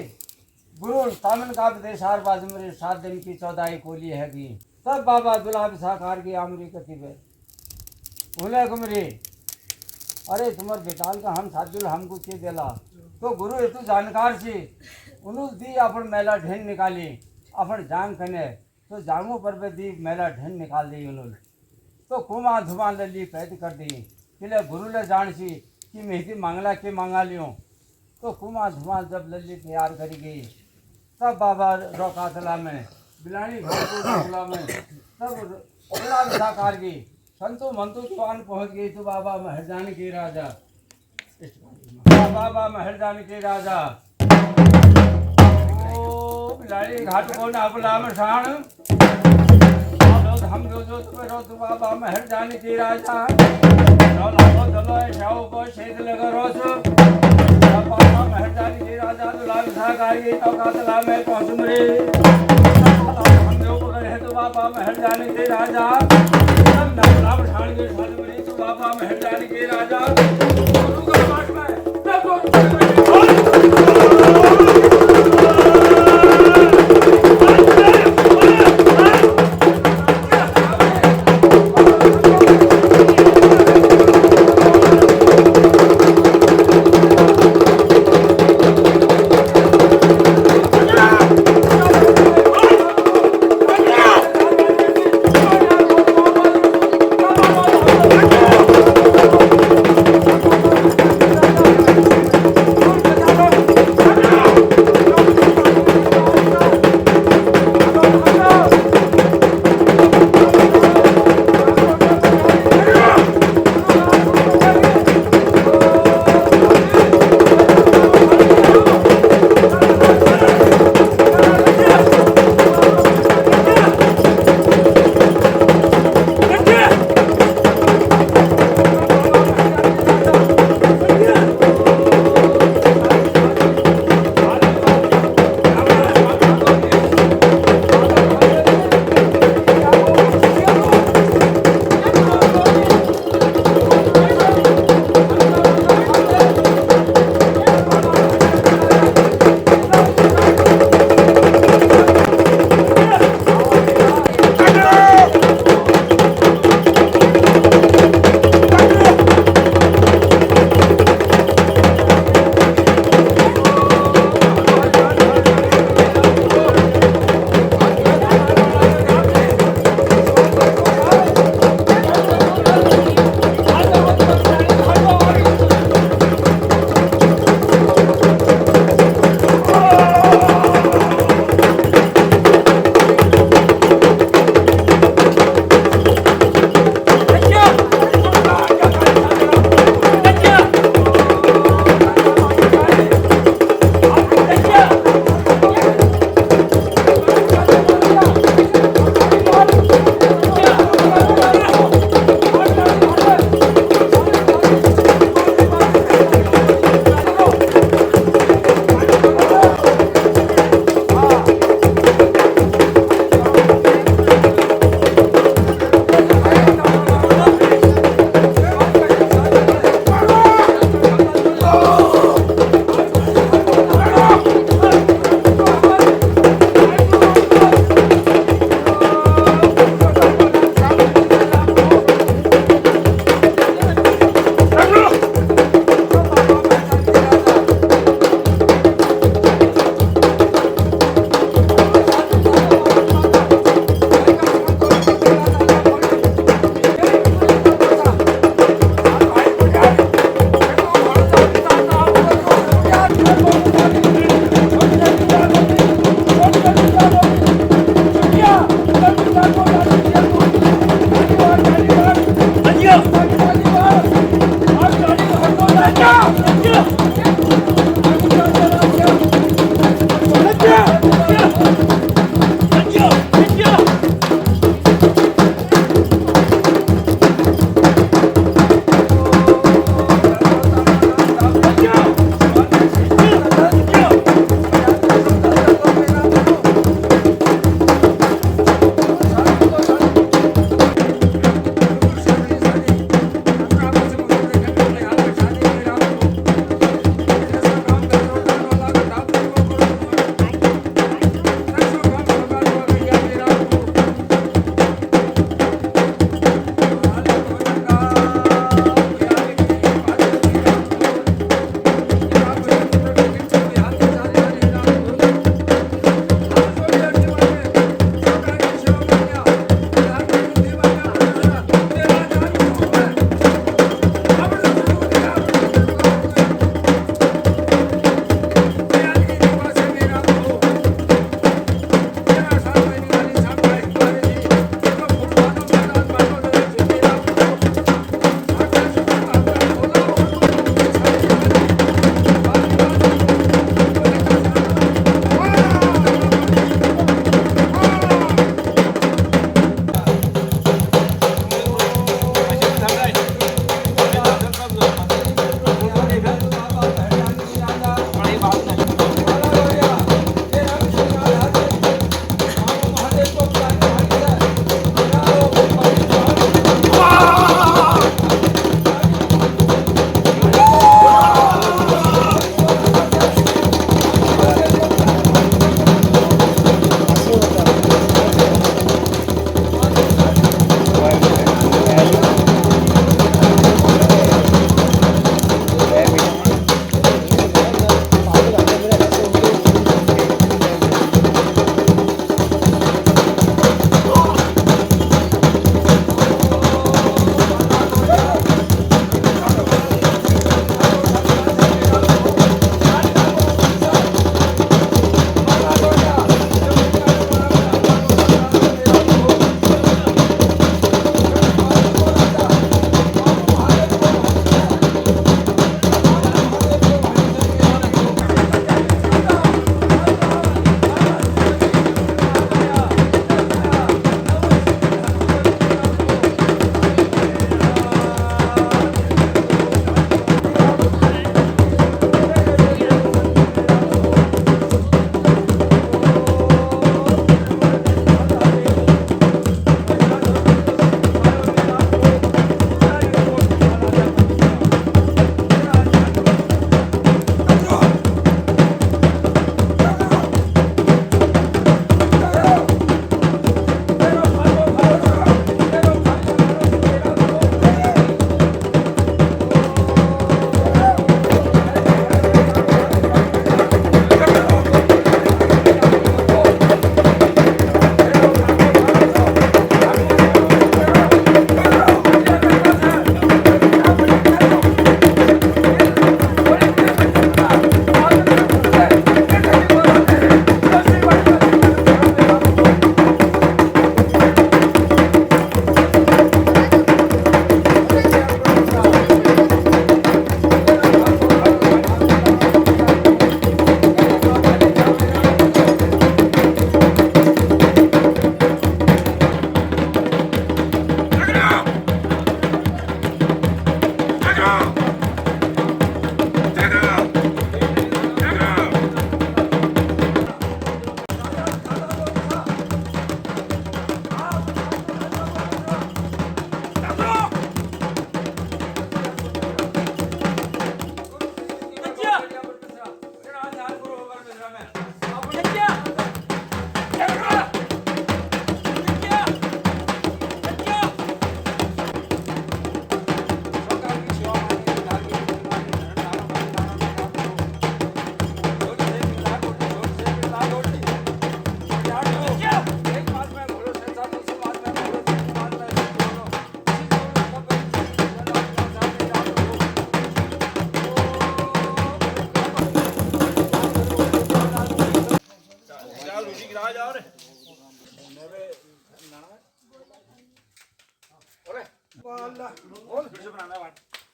गुरु तामन का विदेश हार बाजमरी 7 दिन की 14 कोली है की। तब बाबा दुला विशाखार की आमरी कति पे भूले कुमरी, अरे तुम्हार बेटाल का हम साजुल हमको चे देला, तो गुरु ये तो जानकार सी उन्हों दी अपन मेला ढेन निकाली, अपन जांग कने तो जांगों पर भी दी मेला ढेन निकाल दी उन्होंने, तो कुमा धुमा लली पैद कर दी, किले गुरु ले जान सी कि मेहदी मांगला के मांगा लियो, तो कुमा धुमा जब लली तैयार करी गई, तब बाबा रोकातला में बिलाड़ी घाट में तब बड़ा विशाकार की संतो मंतु तुफान पहुंच गई। तो बाबा महर जाने की राजा, बाबा महर जाने की राजा ओ बिलाड़ी घाट को नाकुला में साण हम जो तुम्हें रो तू बाबा महर जाने की राजा 9 लाखों दलो शाह को छेद लगा रोस, बाबा महर जाने की राजा दुला विशाखार की औकातला में पहुंच मरे, हम जो पकड़े तो बाबा महर जाने के राजा सब नाकुला में साण के साथ मरे, तो बाबा महर जाने के राजा गुरु का पाठ में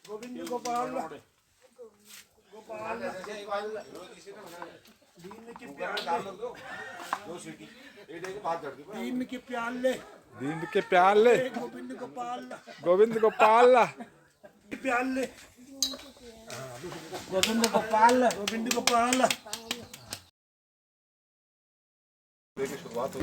गोविंद गोपाल गोपाल दीन के प्याले दीन के प्याले गोविंद गोपाल गोविंद गोपाल प्याले गोविंद गोपाल गोविंद गोपाल शुरुआत हो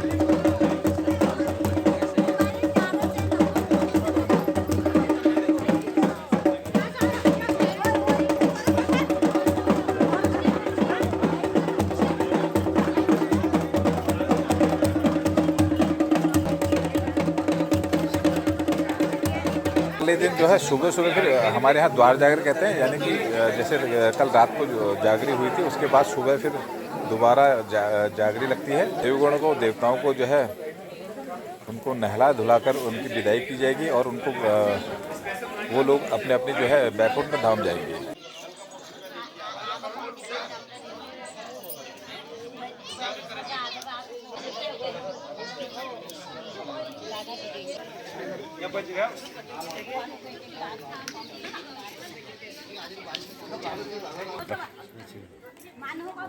अगले दिन जो है सुबह सुबह फिर हमारे यहाँ द्वार जागरण कहते हैं, यानी कि जैसे कल रात को जो जागरी हुई थी उसके बाद सुबह फिर दोबारा जागरी लगती है। देवगणों को देवताओं को जो है उनको नहला धुलाकर उनकी विदाई की जाएगी और उनको वो लोग अपने अपने जो है बैकुंठ धाम जाएंगे।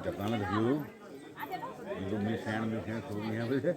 जपान देखियो तो मैं सैन सो गया वैसे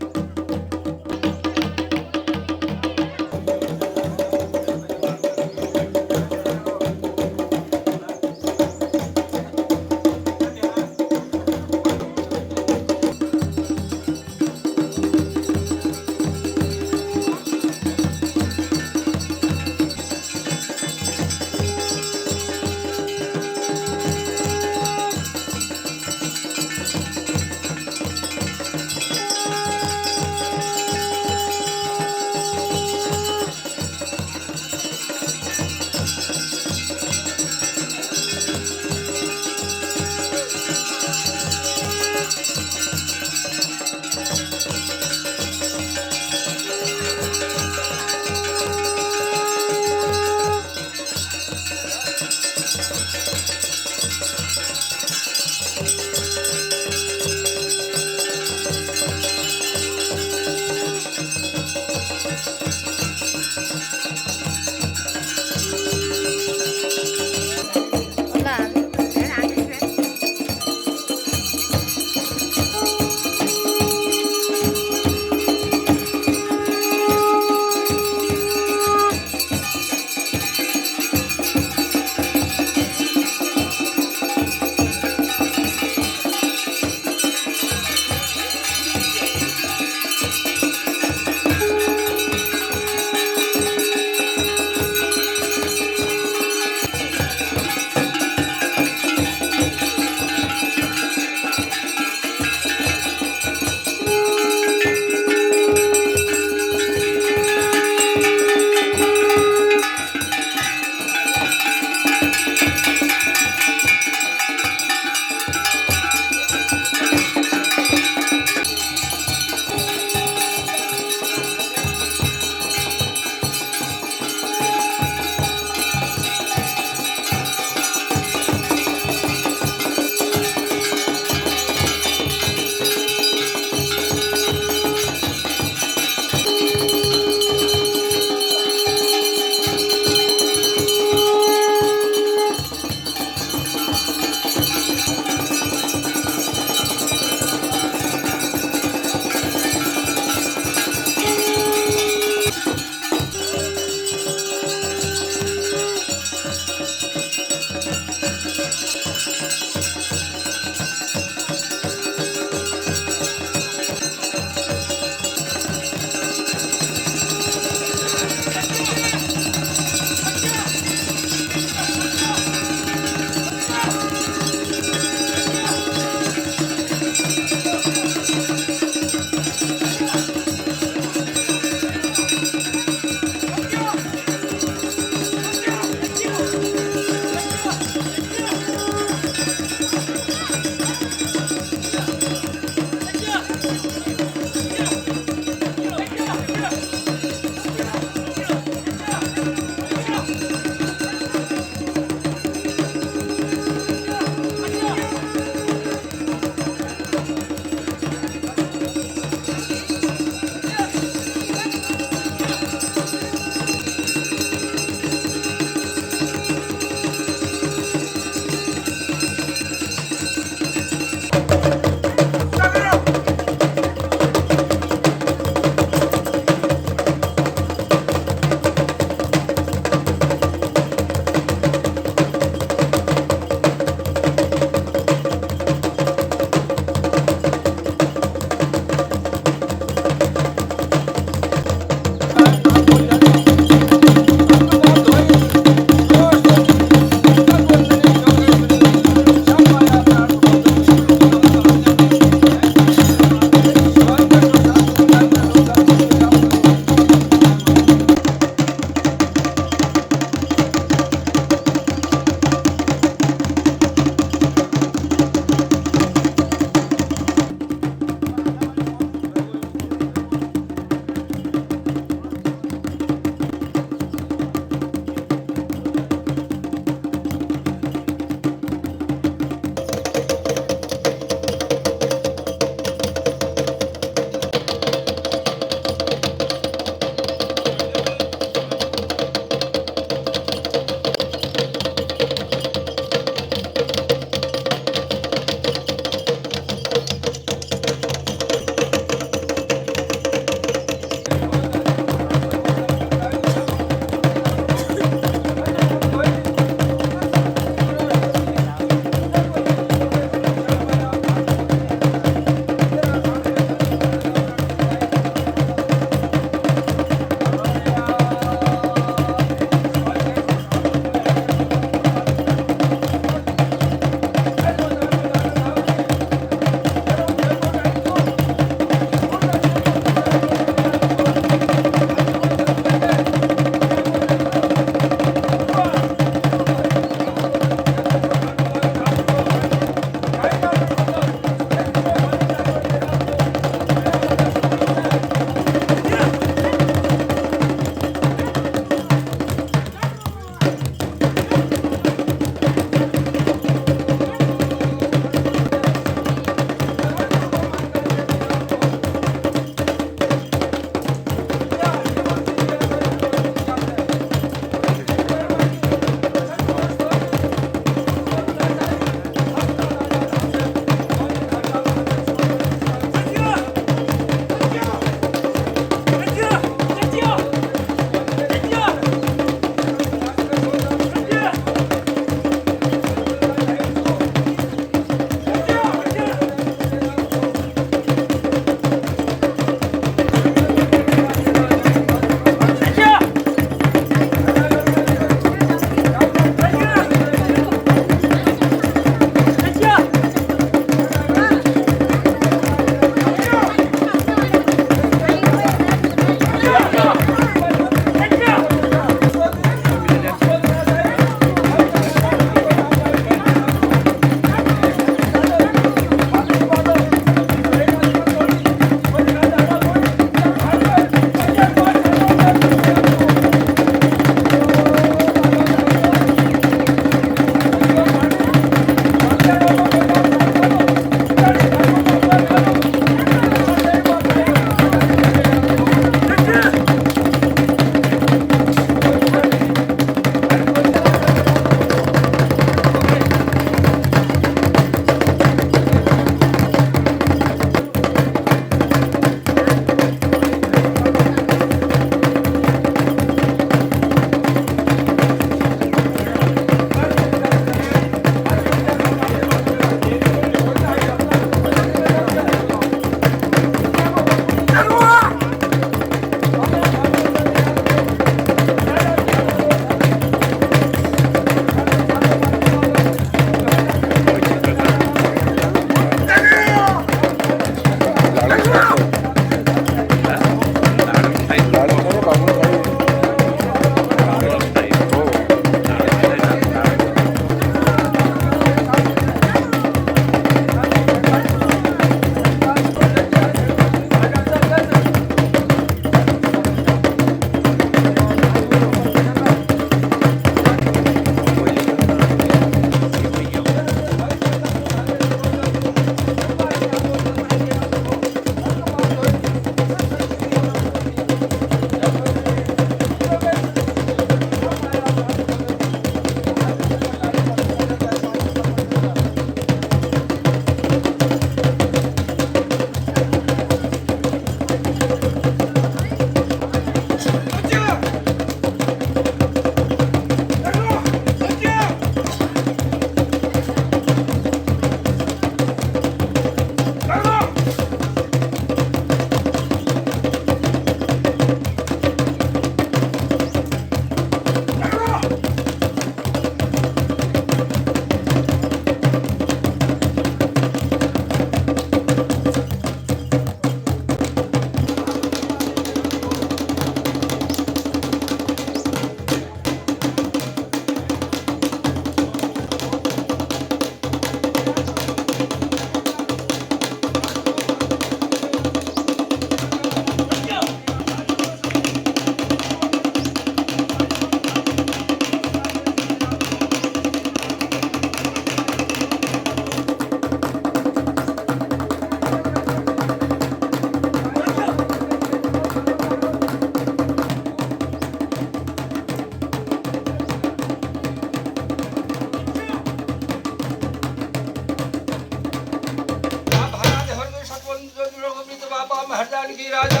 आजा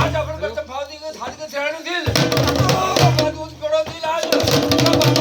आज आपण कसं भाव दिले झाले ते छाडू दिल बाबा दूध पडो दिल आज बाबा